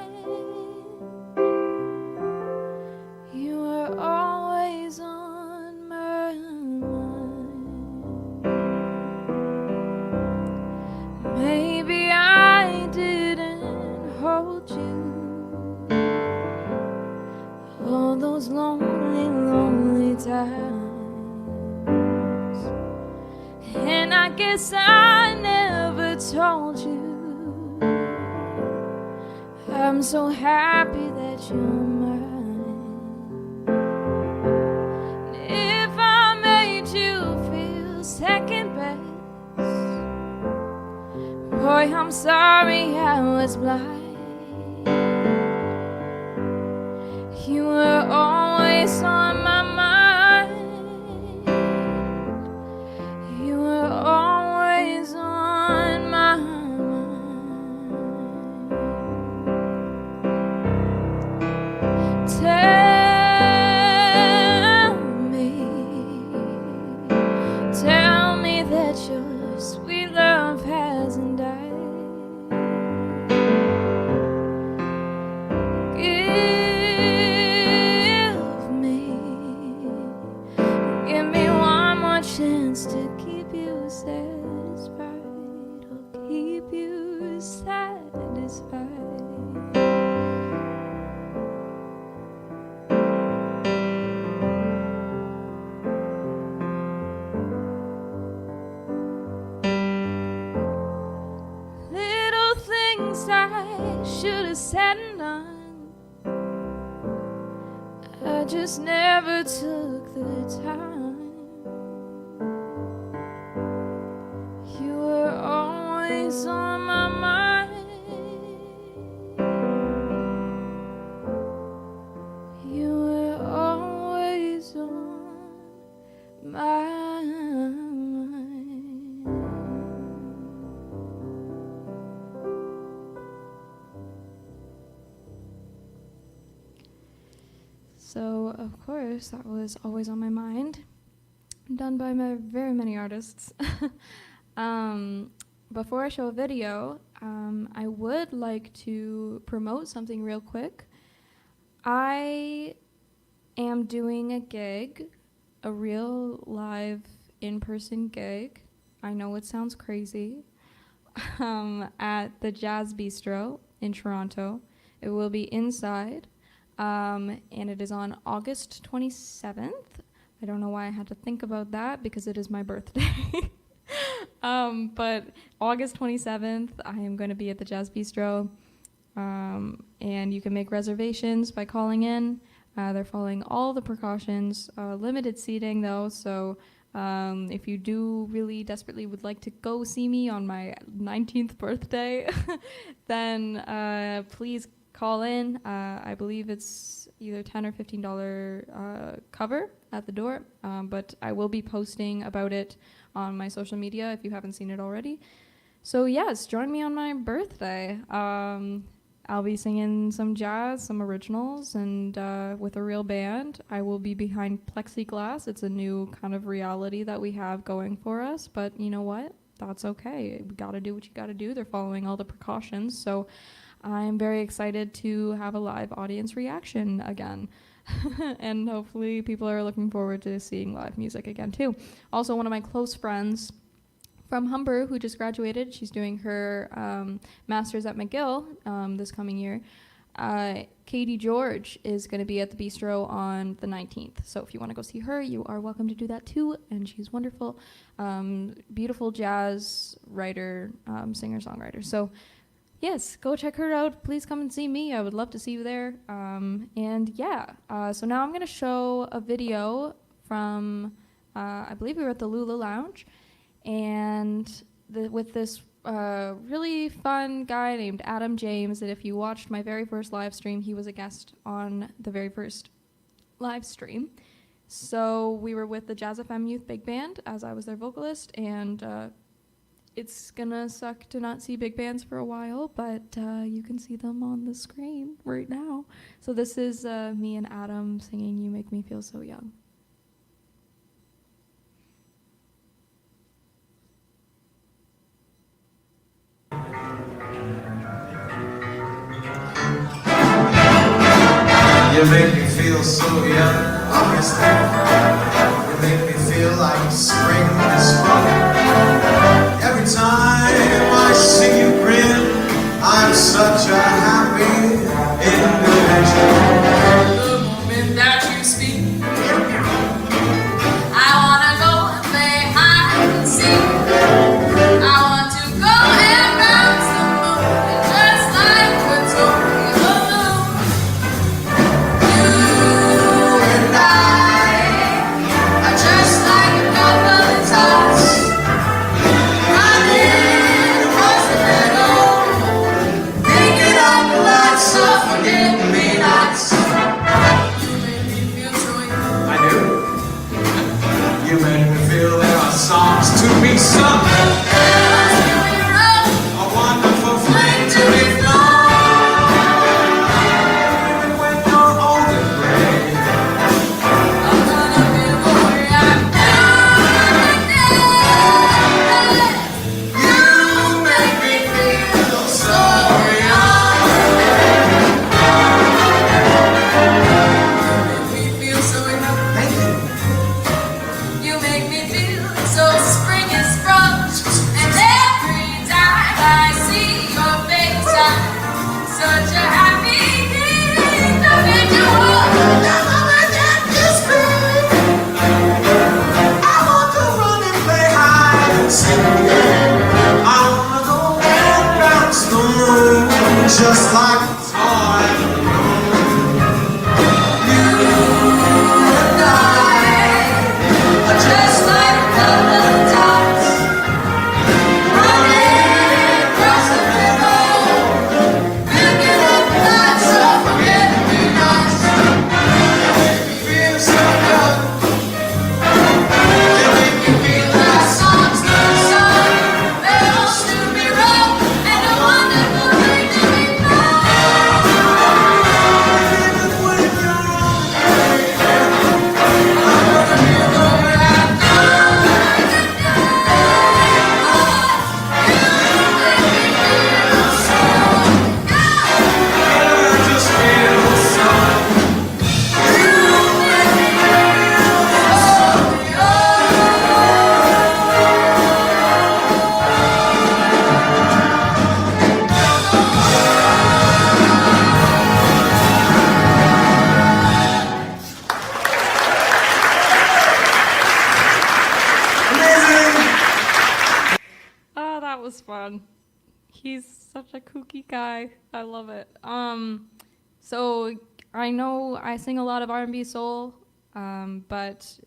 You were always on my mind. guess I never told you I'm so happy that you're mine. If I made you feel second best, boy, I'm sorry I was blind. You were always on my mind. You were always on my mind. Tell me that your sweet love hasn't died. Give me one more chance to keep you satisfied. I'll keep you satisfied. Little things I should have said and done, I just never took the time. You were always on my mind. You were always on my mind. So, of course, that was always on my mind, done by very many artists. Before I show a video, I would like to promote something real quick. I am doing a gig, a real live in-person gig. I know it sounds crazy. At the Jazz Bistro in Toronto. It will be inside. And it is on August 27th. I don't know why I had to think about that because it is my birthday. But August 27th, I am going to be at the Jazz Bistro. And you can make reservations by calling in. They're following all the precautions. Limited seating, though, so if you do really desperately would like to go see me on my 19th birthday, then please call in. I believe it's either $10 or $15 cover at the door, but I will be posting about it on my social media if you haven't seen it already. So yes, join me on my birthday. I'll be singing some jazz, some originals, and with a real band. I will be behind plexiglass. It's a new kind of reality that we have going for us, but you know what? That's okay. We gotta do what you gotta do. They're following all the precautions, so I'm very excited to have a live audience reaction again. And hopefully people are looking forward to seeing live music again too. Also, one of my close friends from Humber, who just graduated, she's doing her master's at McGill this coming year. Katie George is going to be at the Bistro on the 19th. So if you want to go see her, you are welcome to do that too. And she's wonderful, beautiful jazz writer, singer-songwriter. So yes, go check her out. Please come and see me. I would love to see you there. And yeah, so now I'm going to show a video from, I believe we were at the Lula Lounge. And with this really fun guy named Adam James, that if you watched my very first live stream, he was a guest on the very first live stream. So we were with the Jazz FM Youth Big Band, as I was their vocalist, and it's gonna suck to not see big bands for a while, but you can see them on the screen right now. So this is me and Adam singing You Make Me Feel So Young. You make me feel so young, honestly. You make me feel like spring is sprung. Every time I see you grin, I'm such a happy individual. The moment that you speak, I wanna go and play hide and seek. some. A wonderful fling to be flown. Even when you're old and gray. You make me feel so young. Thank you. You make me feel so spring is sprung, and every time I see your face, I'm such a happy individual. Never forget this feeling. I want to run and play hide and seek. I wanna go and bounce the moon just like a toy. You and I are just like a couple of dots running across the river, picking up lots of forget-me-nots. You make me feel so good. You make me feel like songs that sung, bells to be rung, and a wonderful thing to be known. Even when you're on the I just feel so. Oh, that was fun. He's such a kooky guy. I love it. So I know I sing a lot of R&B soul, but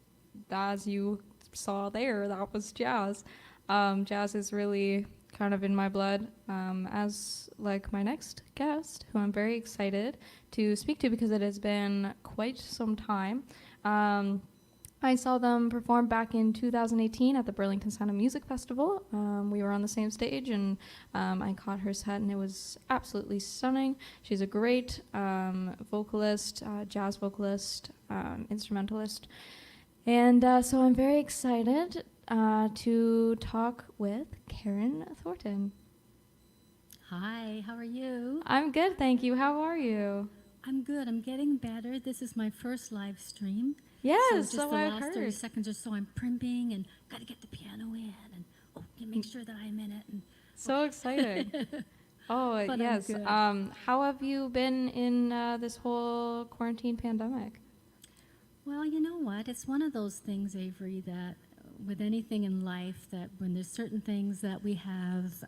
as you saw there, that was jazz. Jazz is really kind of in my blood, as like my next guest, who I'm very excited to speak to because it has been quite some time. I saw them perform back in 2018 at the Burlington Sound of Music Festival. We were on the same stage, and I caught her set, and it was absolutely stunning. She's a great vocalist, jazz vocalist, instrumentalist. And so I'm very excited to talk with Karen Thornton. Hi, how are you? I'm good, thank you. How are you? I'm good. I'm getting better. This is my first live stream. Yes, so just so the I've last heard. 30 seconds or so, I'm primping and got to get the piano in and make sure that I'm in it. And So exciting. Oh, But I'm yes. good. How have you been in this whole quarantine pandemic? well, you know what? It's one of those things, Avery, that with anything in life, that when there's certain things that we have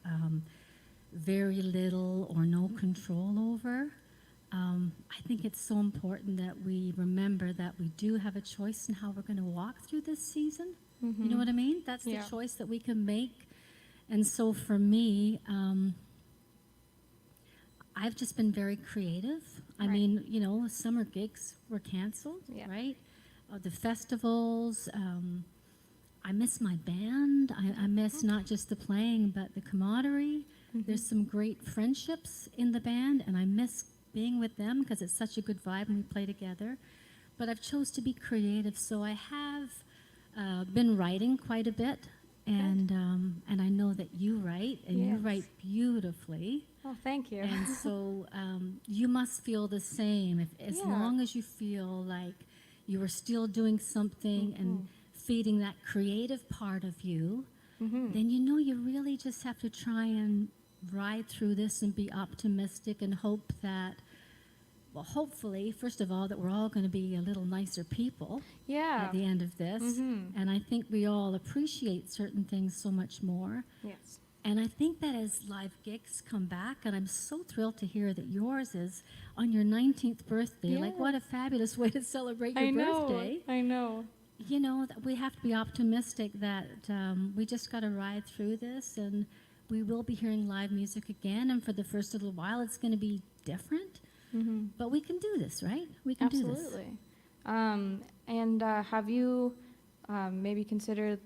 very little or no control over, I think it's so important that we remember that we do have a choice in how we're going to walk through this season. You know what I mean? That's Yeah. the choice that we can make. And so for me, I've just been very creative. I Right. mean, you know, summer gigs were canceled, Yeah. right? The festivals. I miss my band. I miss not just the playing, but the camaraderie. There's some great friendships in the band, and I miss being with them because it's such a good vibe when we play together. But I've chose to be creative, so I have been writing quite a bit, and I know that you write, and you Yes. write beautifully. Oh, thank you. And so you must feel the same. As Yeah. long as you feel like you are still doing something and feeding that creative part of you, then you know you really just have to try and ride through this and be optimistic and hope that, well, hopefully, first of all, that we're all going to be a little nicer people Yeah. at the end of this. And I think we all appreciate certain things so much more. Yes. And I think that as live gigs come back, and I'm so thrilled to hear that yours is on your 19th birthday. Like, Yeah. what a fabulous way to celebrate your I know. birthday. I know. You know, that we have to be optimistic that we just got to ride through this, and we will be hearing live music again. And for the first little while, it's going to be different. But we can do this, right? We can do this. Absolutely. And have you maybe considered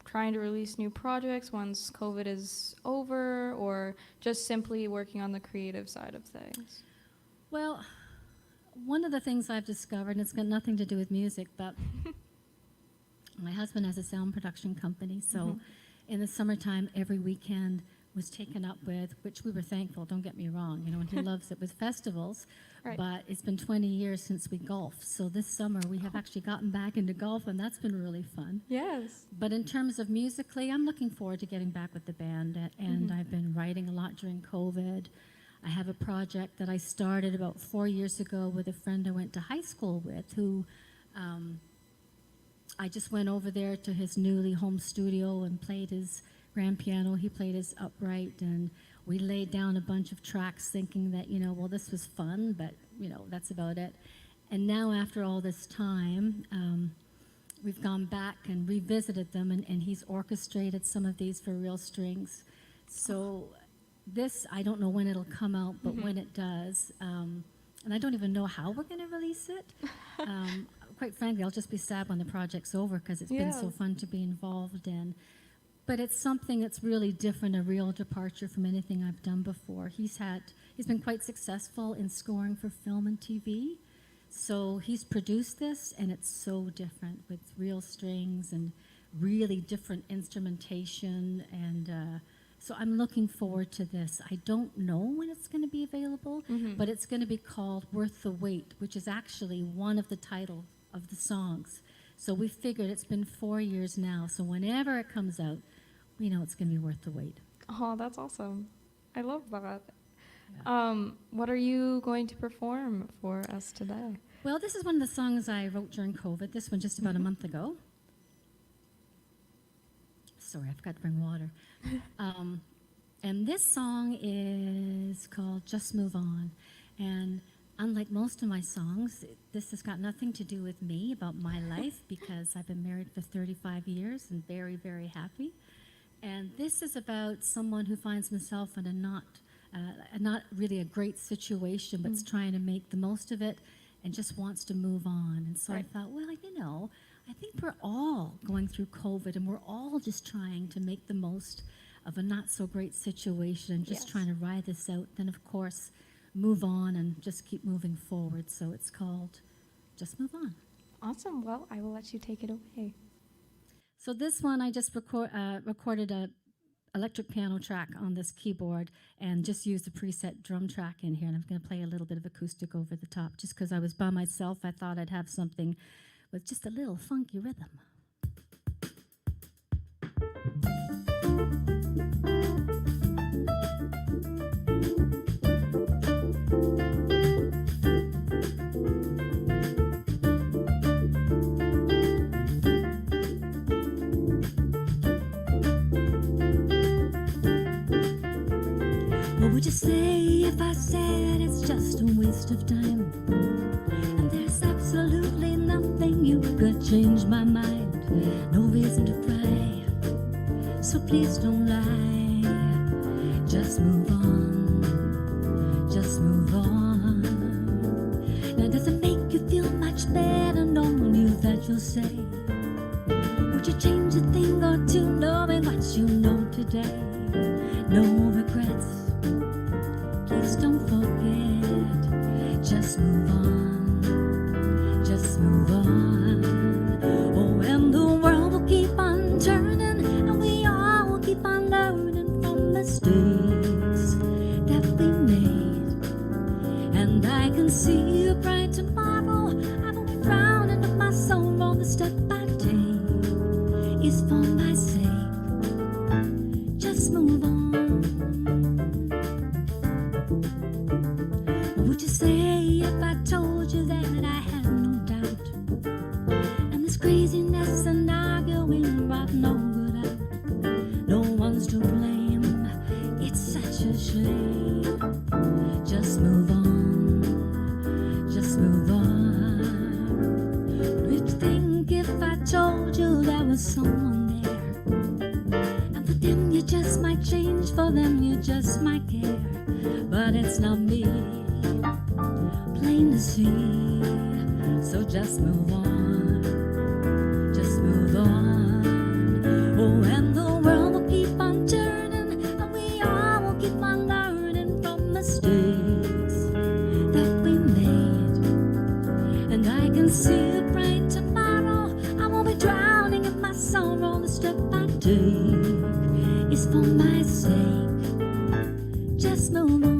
trying to release new projects once COVID is over, or just simply working on the creative side of things? Well, one of the things I've discovered, and it's got nothing to do with music, but my husband has a sound production company, so in the summertime, every weekend was taken up with, which we were thankful, don't get me wrong, you know, and he loves it, with festivals. Right. But it's been 20 years since we golfed, so this summer we have actually gotten back into golf, and that's been really fun. Yes. But in terms of musically, I'm looking forward to getting back with the band, and I've been writing a lot during COVID. I have a project that I started about 4 years ago with a friend I went to high school with, who I just went over there to his newly home studio and played his grand piano. He played his upright, and we laid down a bunch of tracks thinking that, you know, well, this was fun, but, you know, that's about it. And now after all this time, we've gone back and revisited them, and he's orchestrated some of these for real strings. So this, I don't know when it'll come out, but when it does, and I don't even know how we're going to release it. Quite frankly, I'll just be sad when the project's over, because it's been so fun to be involved in. But it's something that's really different, a real departure from anything I've done before. He's been quite successful in scoring for film and TV. So he's produced this, and it's so different, with real strings and really different instrumentation. And so I'm looking forward to this. I don't know when it's going to be available, but it's going to be called Worth the Wait, which is actually one of the titles of the songs. So we figured, it's been 4 years now, so whenever it comes out, we know it's going to be worth the wait. Oh, that's awesome. I love that. What are you going to perform for us today? Well, this is one of the songs I wrote during COVID. This one just about a month ago. Sorry, I forgot to bring water. And this song is called Just Move On. And unlike most of my songs, this has got nothing to do with me, about my life, because I've been married for 35 years and very, very happy. And this is about someone who finds himself in a not really a great situation, but is trying to make the most of it and just wants to move on. And so I thought, well, you know, I think we're all going through COVID, and we're all just trying to make the most of a not so great situation and just trying to ride this out. Then, of course, move on and just keep moving forward. So it's called Just Move On. Awesome. Well, I will let you take it away. So this one, I just recorded a electric piano track on this keyboard and just used a preset drum track in here. And I'm going to play a little bit of acoustic over the top. Just because I was by myself, I thought I'd have something with just a little funky rhythm. What would you say if I said it's just a waste of time? And there's absolutely nothing you could change my mind. No reason to cry, so please don't lie. Just move on, just move on. Now does it make you feel much better knowing that you'll say, would you change a thing or two knowing what you know today? No regrets, please don't forget. Just move on, just move on. Oh, and the world will keep on turning, and we all will keep on learning from mistakes that we made. And I can see a bright tomorrow. I won't be frowning at my sorrow. The step I take is for my sake. Just move on. What would you say if I told you that I had no doubt? And this craziness and arguing brought no good out. No one's to blame, it's such a shame. Just move on, just move on. Would you think if I told you there was someone there? And for them you just might change, for them you just might care. But it's not me, plain to see. So just move on, just move on. Oh, step I take is for my sake. Just move on.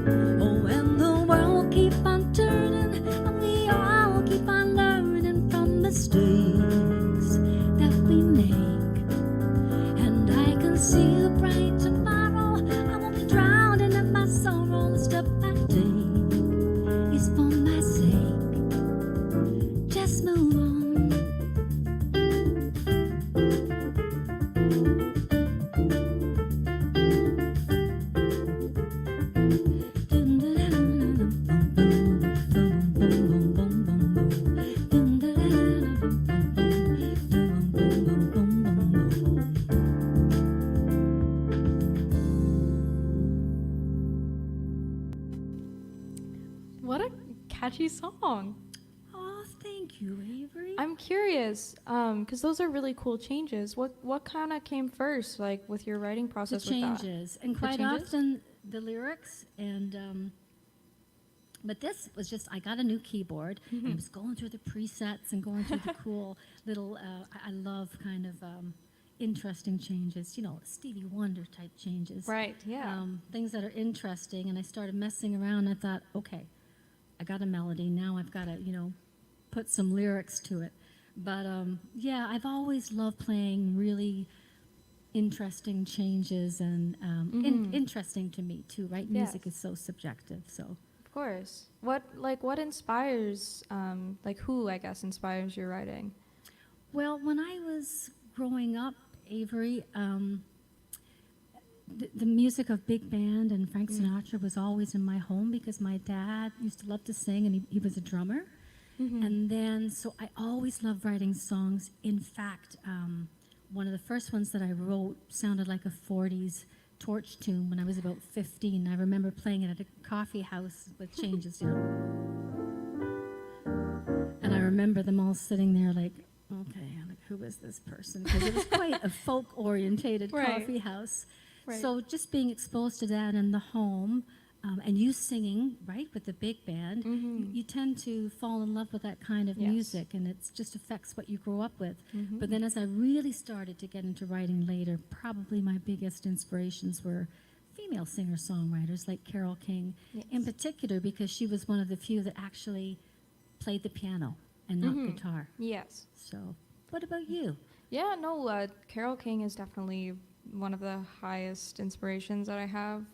Oh, and the world keep on turning, and we all keep on learning from mistakes that we make. And I can see a bright tomorrow. I won't be drowning in my sorrow. The step I take is for my sake. Just move on. What a catchy song. Oh, thank you, Avery. I'm curious, because those are really cool changes. What kind of came first, like with your writing The process with that? changes, and The quite changes? often the lyrics, and but this was just, I got a new keyboard and I was going through the presets and going through the cool little, I love kind of interesting changes, you know, Stevie Wonder type changes. Right, yeah. Things that are interesting, and I started messing around and I thought, okay, I got a melody, now I've got to, you know, put some lyrics to it. But yeah, I've always loved playing really interesting changes, and interesting to me too, right? Music Yes. is so subjective, so. Of course. What inspires, like who, I guess, inspires your writing? Well, when I was growing up, Avery, the music of big band and Frank Sinatra was always in my home because my dad used to love to sing, and he was a drummer. And then, so I always loved writing songs. In fact, one of the first ones that I wrote sounded like a 40s torch tune when I was about 15. I remember playing it at a coffee house with changes, you know. And I remember them all sitting there like, okay, like, who is this person? Because it was quite a folk-orientated Right. coffee house. Right. So just being exposed to that in the home, and you singing, right, with the big band, you tend to fall in love with that kind of Yes. music, and it just affects what you grow up with. But then as I really started to get into writing later, probably my biggest inspirations were female singer-songwriters like Carole King, in particular because she was one of the few that actually played the piano and not guitar. Yes. So what about you? Yeah, no, Carole King is definitely one of the highest inspirations that I have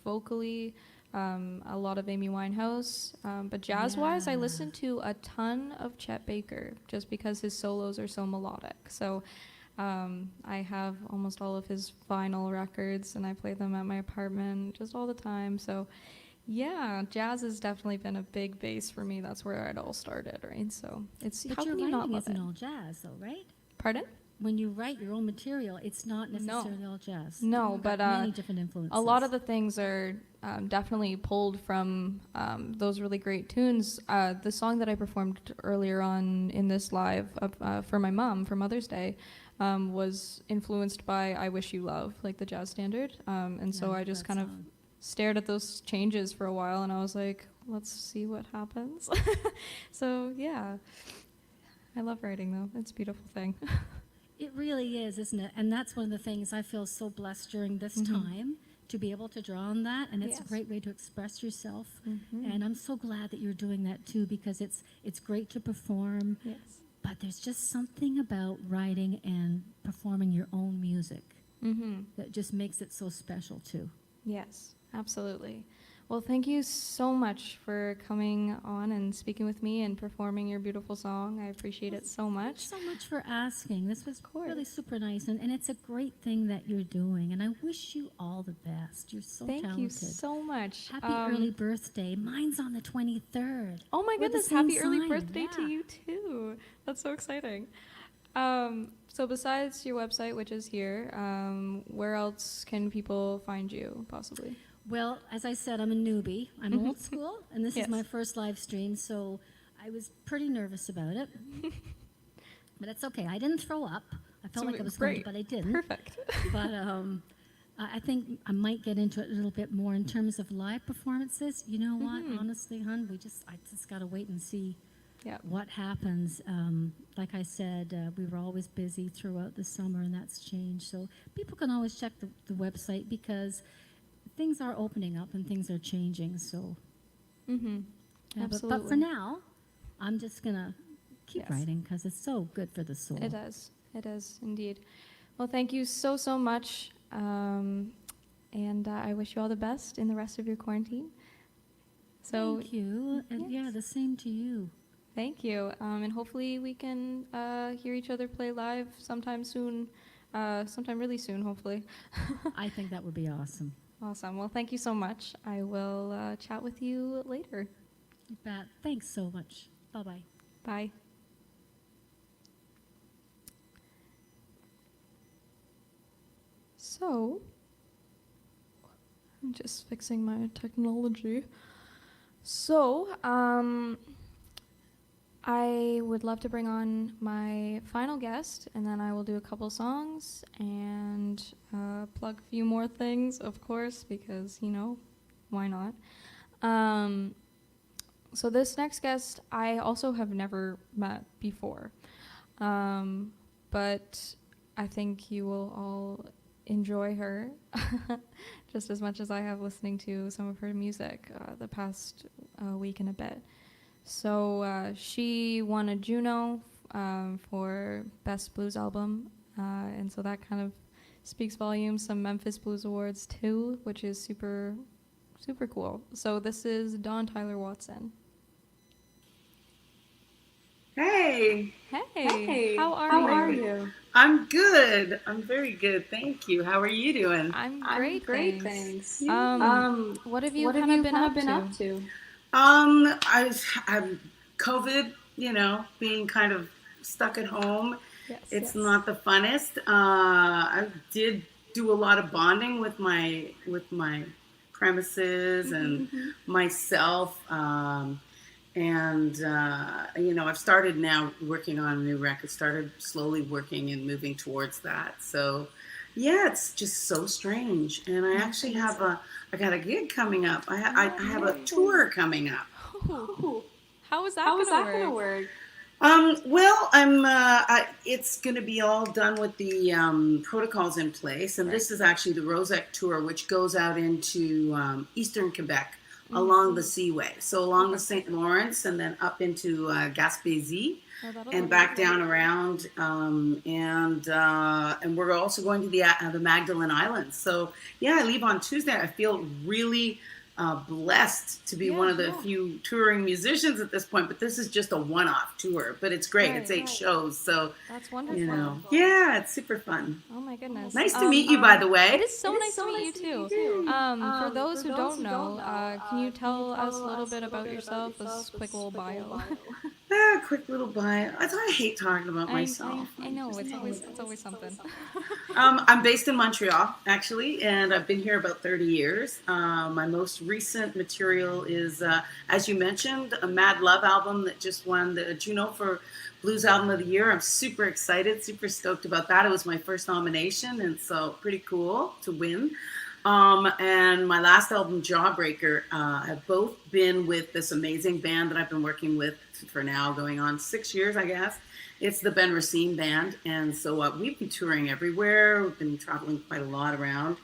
vocally. A lot of Amy Winehouse, but jazz-wise, I Yeah. listen to a ton of Chet Baker just because his solos are so melodic. So I have almost all of his vinyl records, and I play them at my apartment just all the time. So yeah, jazz has definitely been a big base for me. That's where it all started, right? So it's But how your can you not writing love isn't it? all jazz, though, right? Pardon? When you write your own material, it's not necessarily all jazz. No, You've but got many different influences. a lot of the things are definitely pulled from those really great tunes. The song that I performed earlier on in this live for my mom for Mother's Day was influenced by "I Wish You Love," like the jazz standard, and so Yeah, I just that kind of song. stared at those changes for a while, and I was like, let's see what happens. So yeah, I love writing though; it's a beautiful thing. It really is, isn't it? And that's one of the things I feel so blessed during this time to be able to draw on that, and it's a Yes. great way to express yourself. And I'm so glad that you're doing that too, because it's great to perform, Yes. but there's just something about writing and performing your own music that just makes it so special too. Yes, absolutely. Well, thank you so much for coming on and speaking with me and performing your beautiful song. I appreciate it so much. Thanks so much for asking. This was really super nice, and it's a great thing that you're doing, and I wish you all the best. You're so Thank talented. you so much. Happy early birthday. Mine's on the 23rd. Oh my We're the goodness, same happy early sign, birthday to yeah. you too. That's so exciting. So besides your website, which is here, where else can people find you, possibly? Well, as I said, I'm a newbie. I'm old school, and this is my first live stream, so I was pretty nervous about it. But it's okay. I didn't throw up. I felt like I was going to, but I didn't. Perfect. But I think I might get into it a little bit more in terms of live performances. You know what? Honestly, hon, I just got to wait and see what happens. Like I said, we were always busy throughout the summer, and that's changed. So people can always check the website because things are opening up and things are changing. So, Absolutely. But for now, I'm just gonna keep writing because it's so good for the soul. It is. It is indeed. Well, thank you so much, and I wish you all the best in the rest of your quarantine. So thank you, and the same to you. Thank you, and hopefully we can hear each other play live sometime soon, sometime really soon, hopefully. I think that would be awesome. Awesome. Well, thank you so much. I will chat with you later. You bet. Thanks so much. Bye-bye. Bye. So, I'm just fixing my technology. So, I would love to bring on my final guest, and then I will do a couple songs and plug a few more things, of course, because, why not? So this next guest, I also have never met before, but I think you will all enjoy her just as much as I have listening to some of her music the past week and a bit. So she won a Juno for Best Blues Album, and so that kind of speaks volumes. Some Memphis Blues Awards too, which is super cool. So this is Dawn Tyler Watson. Hey. Hey. How are you? I'm good. I'm very good. Thank you. How are you doing? I'm great, thanks. What have you What kind have of you been up to? I'm COVID, being kind of stuck at home. It's not the funnest. I did do a lot of bonding with my premises and myself. I've started now working on a new record, started slowly working and moving towards that. So, it's just so strange. And I actually I got a gig coming up. I have a tour coming up. Oh. How is that going to work? It's going to be all done with the protocols in place. And this is actually the Rosec tour, which goes out into eastern Quebec. Along the Seaway, so along the St. Lawrence, and then up into Gaspésie, and back down around, and we're also going to the Magdalen Islands. So I leave on Tuesday. I feel really blessed to be one of the few touring musicians at this point, but this is just a one-off tour, but it's great. It's 8 shows, so that's wonderful. It's super fun. Oh my goodness. Nice to meet you, by the way. It is so nice to meet you too. For those who don't know, can you tell us a little bit about yourself, this quick little bio? Quick little bio. I hate talking about myself. I know, it's always something. I'm based in Montreal, actually, and I've been here about 30 years. My most recent material is, as you mentioned, a Mad Love album that just won the Juno for Blues Album of the Year. I'm super excited, super stoked about that. It was my first nomination, and so pretty cool to win. And my last album, Jawbreaker, have both been with this amazing band that I've been working with for now going on 6 years, I guess. It's the Ben Racine Band, and so we've been touring everywhere. We've been traveling quite a lot around.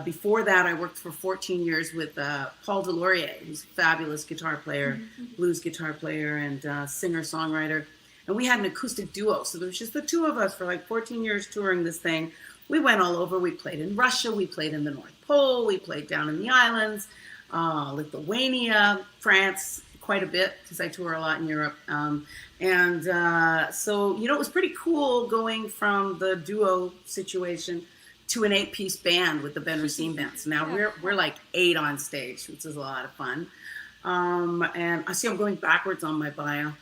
Before that, I worked for 14 years with Paul Delorier, who's a fabulous guitar player, blues guitar player, and singer-songwriter. And we had an acoustic duo, so there was just the two of us for like 14 years touring this thing. We went all over. We played in Russia. We played in the North Pole. We played down in the islands, Lithuania, France, quite a bit because I tour a lot in Europe. So it was pretty cool going from the duo situation to an 8-piece band with the Ben Racine Band. So now we're like 8 on stage, which is a lot of fun. And I see I'm going backwards on my bio.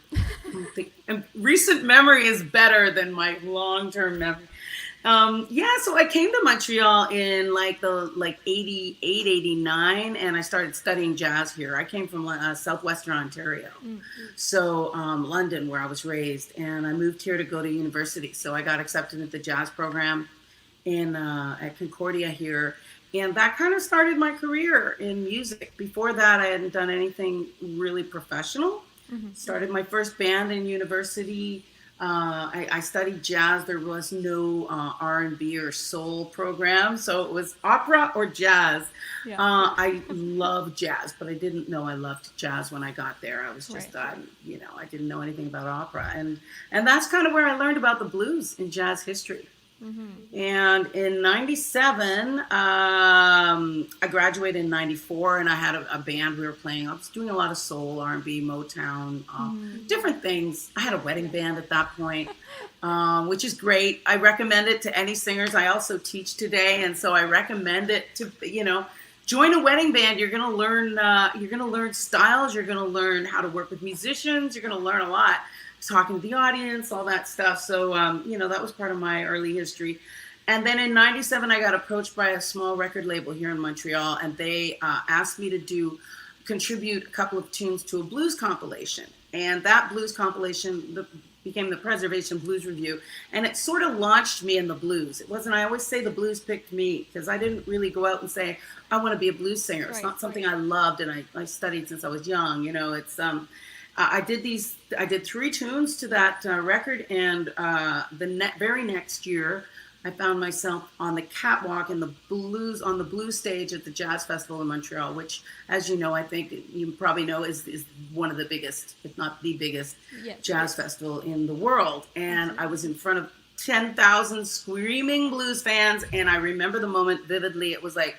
And recent memory is better than my long-term memory. Yeah, so I came to Montreal in like 88, 89, and I started studying jazz here. I came from southwestern Ontario, so London, where I was raised, and I moved here to go to university. So I got accepted into the jazz program at Concordia here, and that kind of started my career in music. Before that, I hadn't done anything really professional. Started my first band in university. I studied jazz. There was no R&B or soul program, so it was opera or jazz. Yeah. I love jazz, but I didn't know I loved jazz when I got there. I was just, I didn't know anything about opera, and that's kind of where I learned about the blues in jazz history. And in 97, I graduated in 94, and I had a band we were playing. I was doing a lot of soul, R&B, Motown, different things. I had a wedding band at that point, which is great. I recommend it to any singers. I also teach today, and so I recommend it to, join a wedding band. You're going to learn styles. You're going to learn how to work with musicians. You're going to learn a lot. Talking to the audience, all that stuff. So, that was part of my early history. And then in 97, I got approached by a small record label here in Montreal, and they asked me to contribute a couple of tunes to a blues compilation. And that blues compilation became the Preservation Blues Review. And it sort of launched me in the blues. It wasn't, I always say the blues picked me, because I didn't really go out and say, I want to be a blues singer. It's not something I loved, and I studied since I was young. It's, I did 3 tunes to that record, and the very next year, I found myself on the catwalk on the blues stage at the Jazz Festival in Montreal, which, as you know, I think you probably know is one of the biggest, if not the biggest, jazz festival in the world. And I was in front of 10,000 screaming blues fans, and I remember the moment vividly. It was like,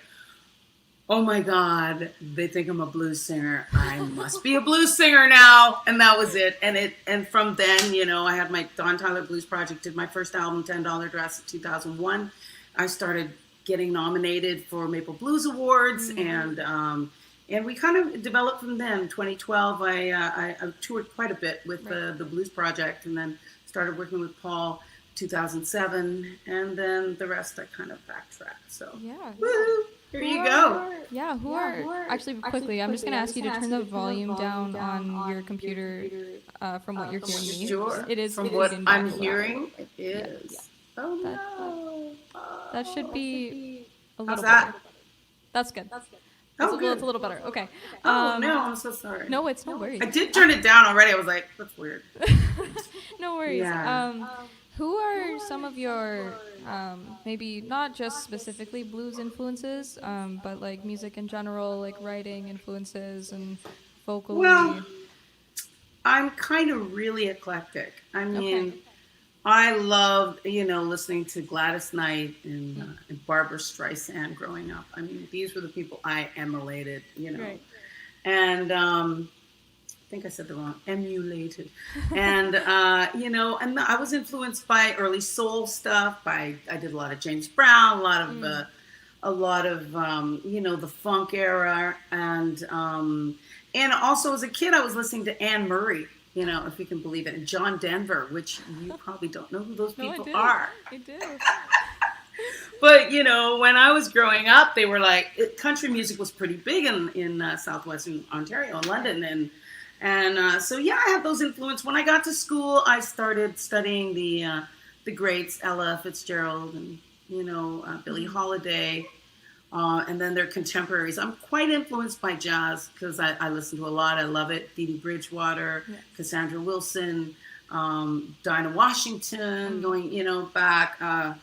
oh my God, they think I'm a blues singer. I must be a blues singer now. And that was it. And from then, I had my Don Tyler Blues Project, did my first album, $10 Dress, in 2001. I started getting nominated for Maple Blues Awards, and we kind of developed from then. 2012, I toured quite a bit with the Blues Project, and then started working with Paul 2007, and then the rest I kind of backtracked. So, woo! Here you go. Who are actually quickly? I'm just going to ask you to turn the volume down on your computer from what you're hearing me. Sure. It is from what I'm hearing. It is. Yeah. Oh no. That should be a little How's that? better. That's good. Good. It's a little better. Okay. No, I'm so sorry. No, it's no worries. I did turn it down already. I was like, that's weird. No worries. Yeah. Who are some of your maybe not just specifically blues influences, but like music in general, like writing influences and vocally? Well, I'm kind of really eclectic. I mean, I loved, listening to Gladys Knight and Barbra Streisand growing up. I mean, these were the people I emulated, Right. And I think I said the wrong, emulated. And, and I was influenced by early soul stuff. I did a lot of James Brown, a lot of the funk era. And also as a kid, I was listening to Anne Murray, if you can believe it, and John Denver, which you probably don't know who those people are. I do. But, when I was growing up, they were like, country music was pretty big in southwestern Ontario and London. And so, I had those influences. When I got to school, I started studying the greats, Ella Fitzgerald and, Billie Holiday, and then their contemporaries. I'm quite influenced by jazz because I listen to a lot. I love it. Dee Dee Bridgewater, Cassandra Wilson, Dinah Washington, going, back. I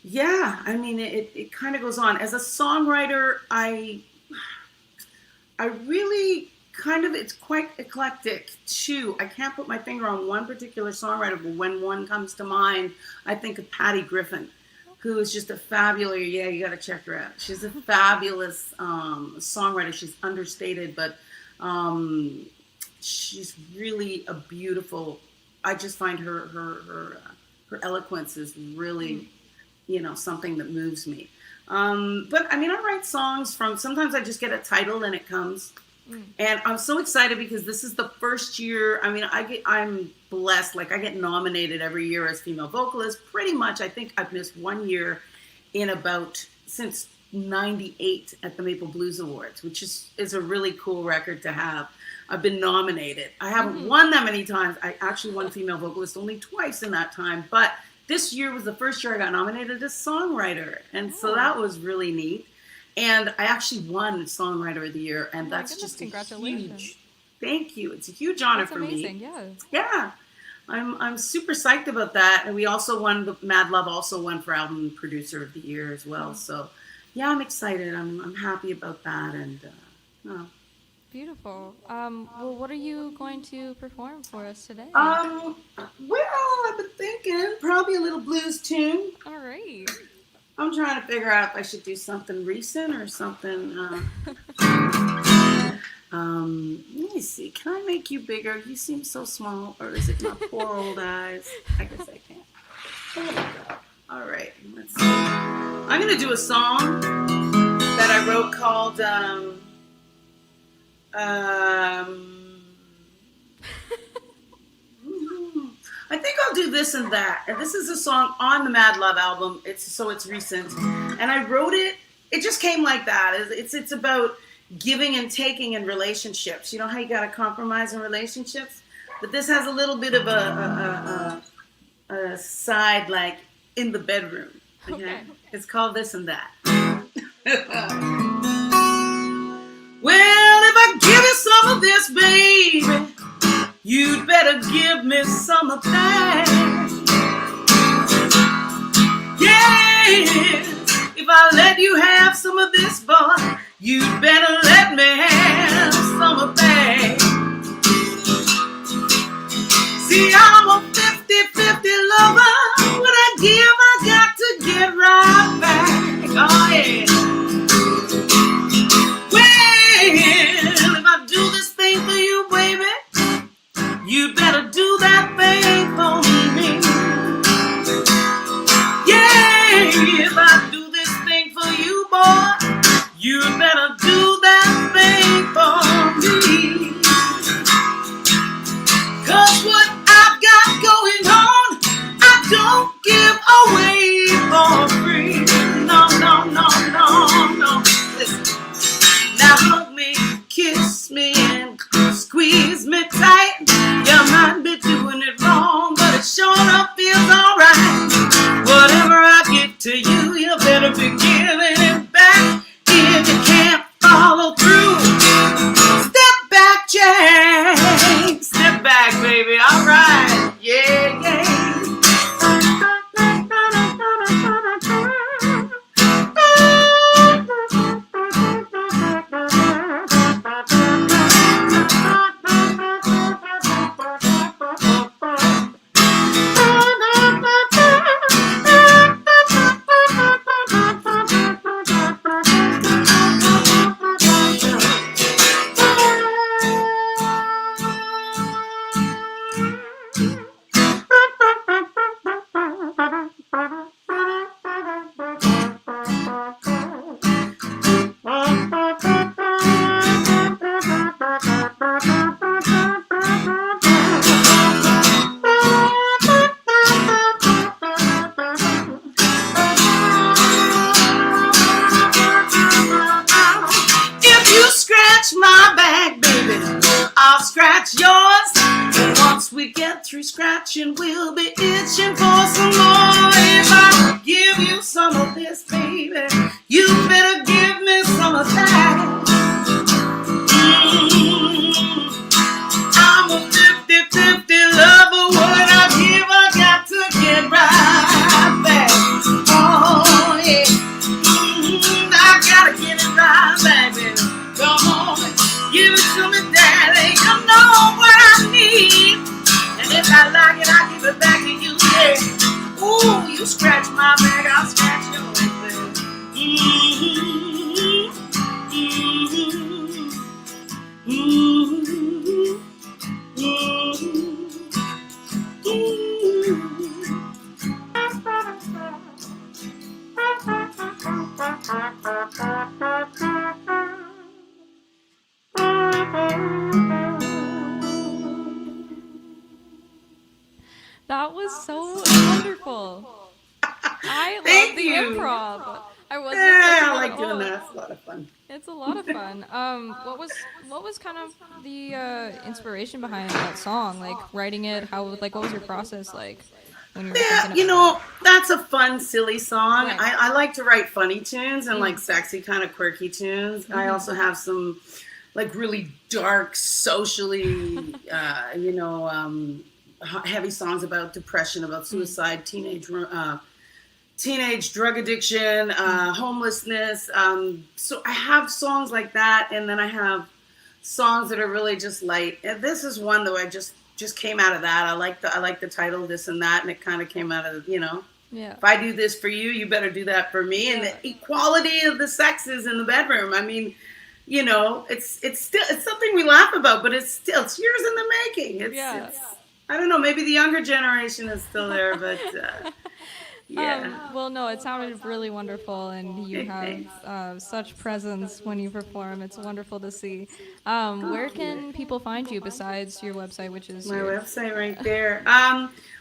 mean, it kind of goes on. As a songwriter, I really it's quite eclectic too. I can't put my finger on one particular songwriter, but when one comes to mind, I think of Patty Griffin, who is just a fabulous, you got to check her out. She's a fabulous songwriter. She's understated, but she's really a beautiful, I just find her eloquence is really, something that moves me. But I mean, I write songs sometimes I just get a title and it comes. And I'm so excited because this is the first year. I mean, I'm blessed. Like I get nominated every year as female vocalist. Pretty much, I think I've missed 1 year in about since '98 at the Maple Blues Awards, which is a really cool record to have. I've been nominated. I haven't won that many times. I actually won female vocalist only twice in that time, but this year was the first year I got nominated as songwriter, and so that was really neat. And I actually won Songwriter of the Year, and that's just a huge. Thank you. It's a huge honor for amazing, me. Yeah. Yeah, I'm super psyched about that. And we also won. The Mad Love also won for Album Producer of the Year as well. So, yeah, I'm excited. I'm happy about that, and Beautiful. Well, what are you going to perform for us today? Well, I've been thinking probably a little blues tune. All right. I'm trying to figure out if I should do something recent or something. Let me see. Can I make you bigger? You seem so small. Or is it my poor old eyes? I guess I can't. There we go. All right. Let's see. I'm going to do a song that I wrote called I think I'll do This and That. And this is a song on the Mad Love album. It's recent. And I wrote it. It just came like that. It's about giving and taking in relationships. You know how you got to compromise in relationships? But this has a little bit of a side, like in the bedroom. Okay? It's called This and That. Well, if I give you some of this, baby, you'd better give me some of that. Yes, if I let you have some of this, boy, you'd better let me have some of that. See, I'm a 50-50 lover. When I give, I got to get right back. Oh, yeah. Well, if I do this thing for you, baby, you better do that thing for me. Yeah, if I do this thing for you, boy, you better do that thing for me. 'Cause what I've got going on, I don't give away for free. No, no, no, no, no. Listen. Now hug me, kiss me, and squeeze me tight. You might be doing it wrong, but it sure enough feels alright. Whatever I give to you, you better be giving it back. If you can't follow through, step back, Jack. Step back, baby. Alright. Yeah, yeah. Scratching, we'll be itching for some more. If I give you some of this, baby, you better give me some of that. I'm a 50-50 lover. What I give, I got to get right back. Oh, yeah. I gotta get it right back, baby. Come on, give it to me, daddy. You know what I need. If I like it, I give it back to you, yeah. Ooh, you scratch my back, I'll scratch yours, baby. wonderful. I love Thank the you. improv. I wasn't Yeah, expecting I that like at doing all. that. It's a lot of fun. It's a lot of fun. What was kind of the inspiration behind that song? Like writing it, what was your process like when you were thinking You about know, that's a fun, silly song. Right. I like to write funny tunes and like sexy, kind of quirky tunes. I also have some like really dark, socially, heavy songs about depression, about suicide, teenage drug addiction, homelessness. So I have songs like that, and then I have songs that are really just light. And this is one that I just came out of that. I like the title, This and That, and it kind of came out of Yeah. if I do this for you, you better do that for me. And the equality of the sexes in the bedroom. I mean, it's something we laugh about, but it's years in the making. It's I don't know, maybe the younger generation is still there, but yeah. Well, no, it sounded really wonderful, and you have such presence when you perform. It's wonderful to see. Where can people find you besides your website, which is my website right there?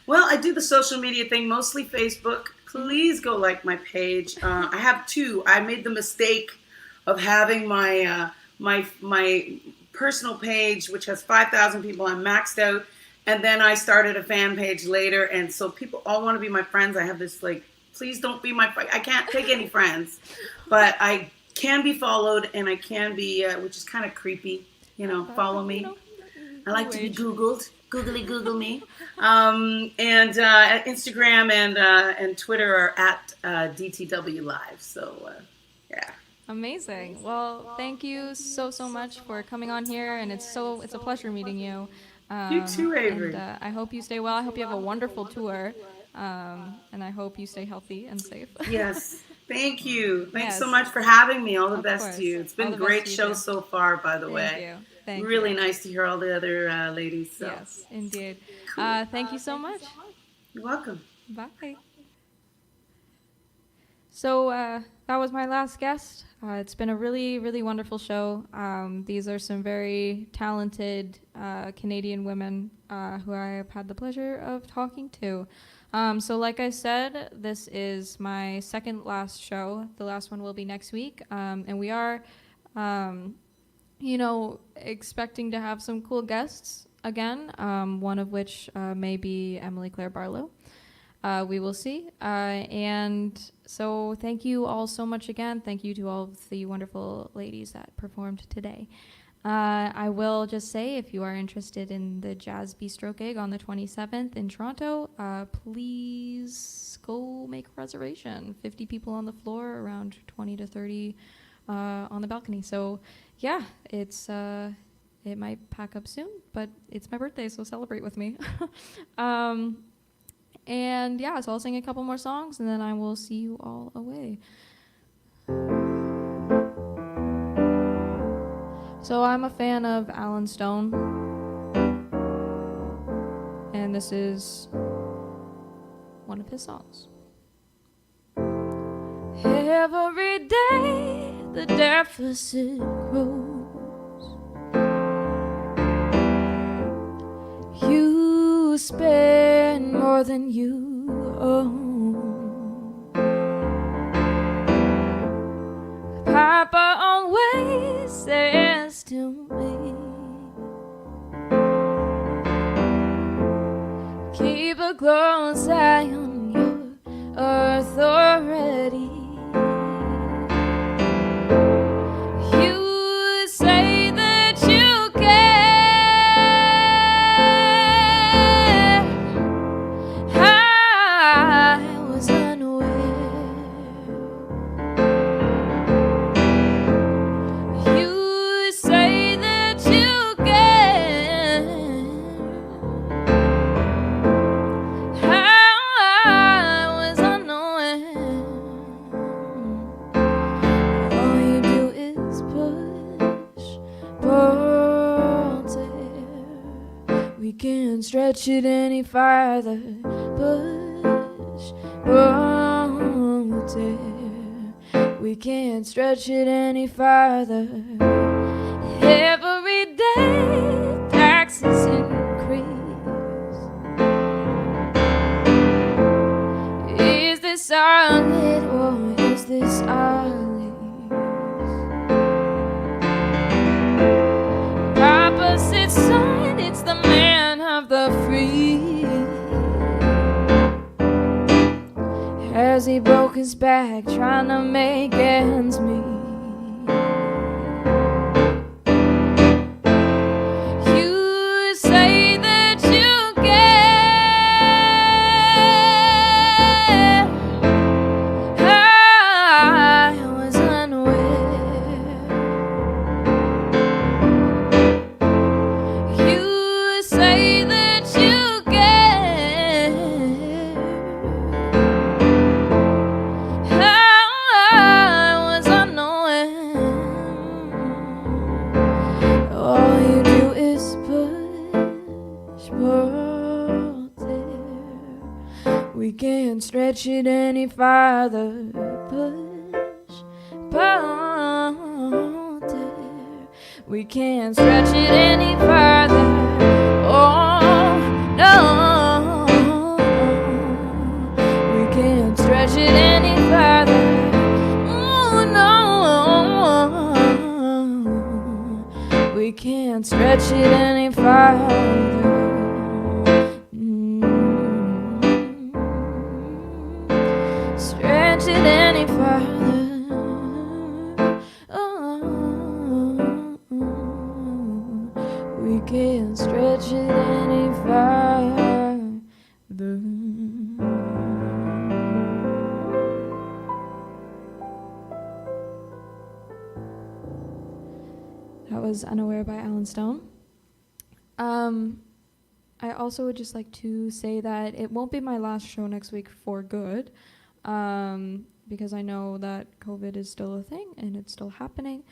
Well, I do the social media thing, mostly Facebook. Please go like my page. I have two. I made the mistake of having my my personal page, which has 5,000 people. I'm maxed out. And then I started a fan page later, and so people all want to be my friends. I have this please don't be my friend. I can't take any friends, but I can be followed, and I can be, which is kind of creepy, follow me. I like to be Googled. Google me. And Instagram and Twitter are at DTW Live. So, yeah. Amazing. Well, thank you so much for coming on here, and it's a pleasure meeting you. You too, Avery. And I hope you stay well. I hope you have a wonderful tour, and I hope you stay healthy and safe. Yes. Thank you. Thanks so much for having me. All the best to you. It's been a great show so far, by the way. Thank you. Really nice to hear all the other ladies. So. Yes, indeed. Thank you so much. You're welcome. Bye. So that was my last guest. It's been a really, really wonderful show. These are some very talented Canadian women who I have had the pleasure of talking to. So like I said, this is my second last show. The last one will be next week. And we are, expecting to have some cool guests again, one of which may be Emily Claire Barlow. We will see. And so thank you all so much again. Thank you to all of the wonderful ladies that performed today. I will just say, if you are interested in the Jazz Bistro gig on the 27th in Toronto, please go make a reservation. 50 people on the floor, around 20 to 30 on the balcony. So yeah, it might pack up soon, but it's my birthday, so celebrate with me. And yeah, so I'll sing a couple more songs, and then I will see you all away. So I'm a fan of Alan Stone, and this is one of his songs. Every day the deficit grows. You spend more than you own. Papa always says to me, keep a close eye on your authority. You say that you care. I was unaware. You say that you care. I was unaware. All you do is push, pull, tear. We can't stretch it any farther. Push, pull, tear. We can't stretch it any farther. Every day taxes increase. his back trying to make ends meet. You say that you care. I was unaware. You say that you care. I was unaware. All you do is push, pull, tear. We can't stretch it any farther. Push, pull, tear. We can't stretch it any farther. Oh no, we can't stretch it any farther. Oh no, we can't stretch it any farther. Stretch it any farther. Oh, we can't stretch it any farther. That was Unaware by Alan Stone. I also would just like to say that it won't be my last show next week for good, because I know that COVID is still a thing and it's still happening.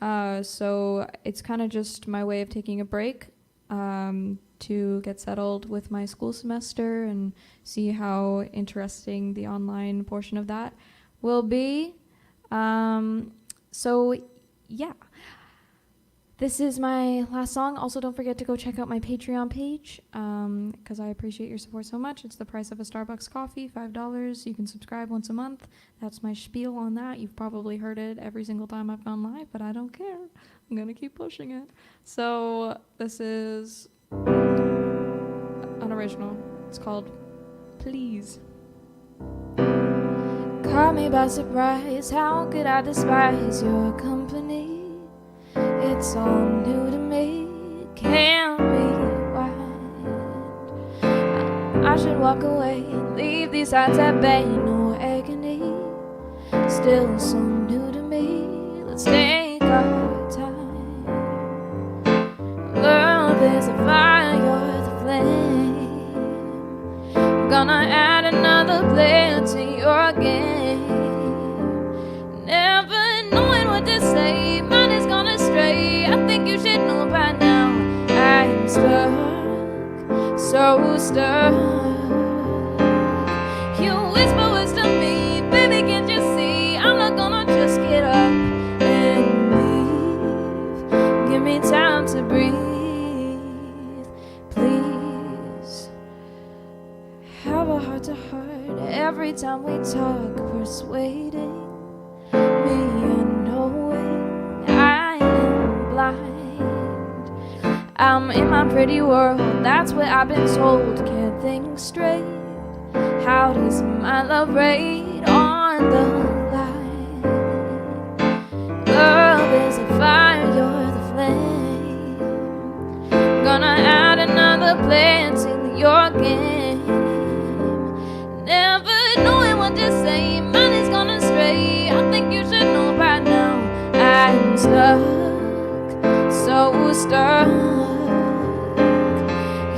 So it's kind of just my way of taking a break to get settled with my school semester and see how interesting the online portion of that will be. So yeah. This is my last song. Also, don't forget to go check out my Patreon page, because I appreciate your support so much. It's the price of a Starbucks coffee, $5. You can subscribe once a month. That's my spiel on that. You've probably heard it every single time I've gone live, but I don't care. I'm going to keep pushing it. So this is unoriginal. It's called Please. Caught me by surprise. How could I despise your company? It's all new to me, can't rewind. I should walk away and leave these hearts at bay, no agony. Still so new to me, let's take our time. Love is a fire, you're the flame. I'm gonna add another player to your game. Never knowing what to say, mine is gonna stray. I think you should know by now. I'm stuck, so stuck. You whisper words to me, baby, can't you see? I'm not gonna just get up and leave. Give me time to breathe, please. Have a heart to heart every time we talk, persuading me unknowing I am blind. I'm in my pretty world, that's what I've been told. Can't think straight. How does my love rate on the line? Love is a fire, you're the flame. Gonna add another player to your game. Never knowing what to say, mine is gonna stray. I think you should know by now. I'm stuck, so stuck.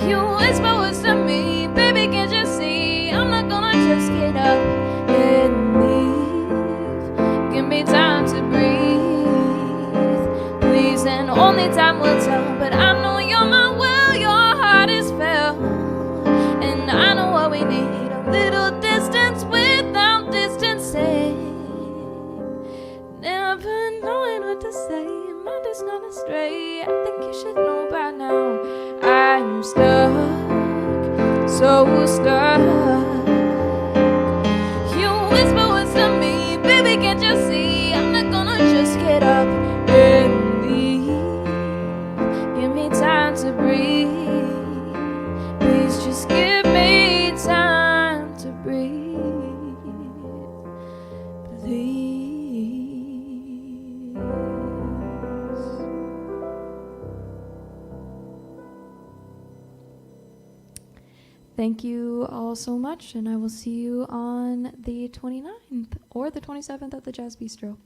You whisper words to me, baby, can't you see? I'm not gonna just get up and leave. Give me time to breathe, please, and only time will tell. But I know you're my will, your heart is felt, and I know what we need. A little distance without distancing. Never knowing what to say, mind is gonna stray. I think you should know by now. I'm stuck, so stuck. You whisper words to me, baby, can't you see? I'm not gonna just get up and leave. Give me time to breathe. Please just give me time to breathe. Thank you all so much, and I will see you on the 29th or the 27th at the Jazz Bistro.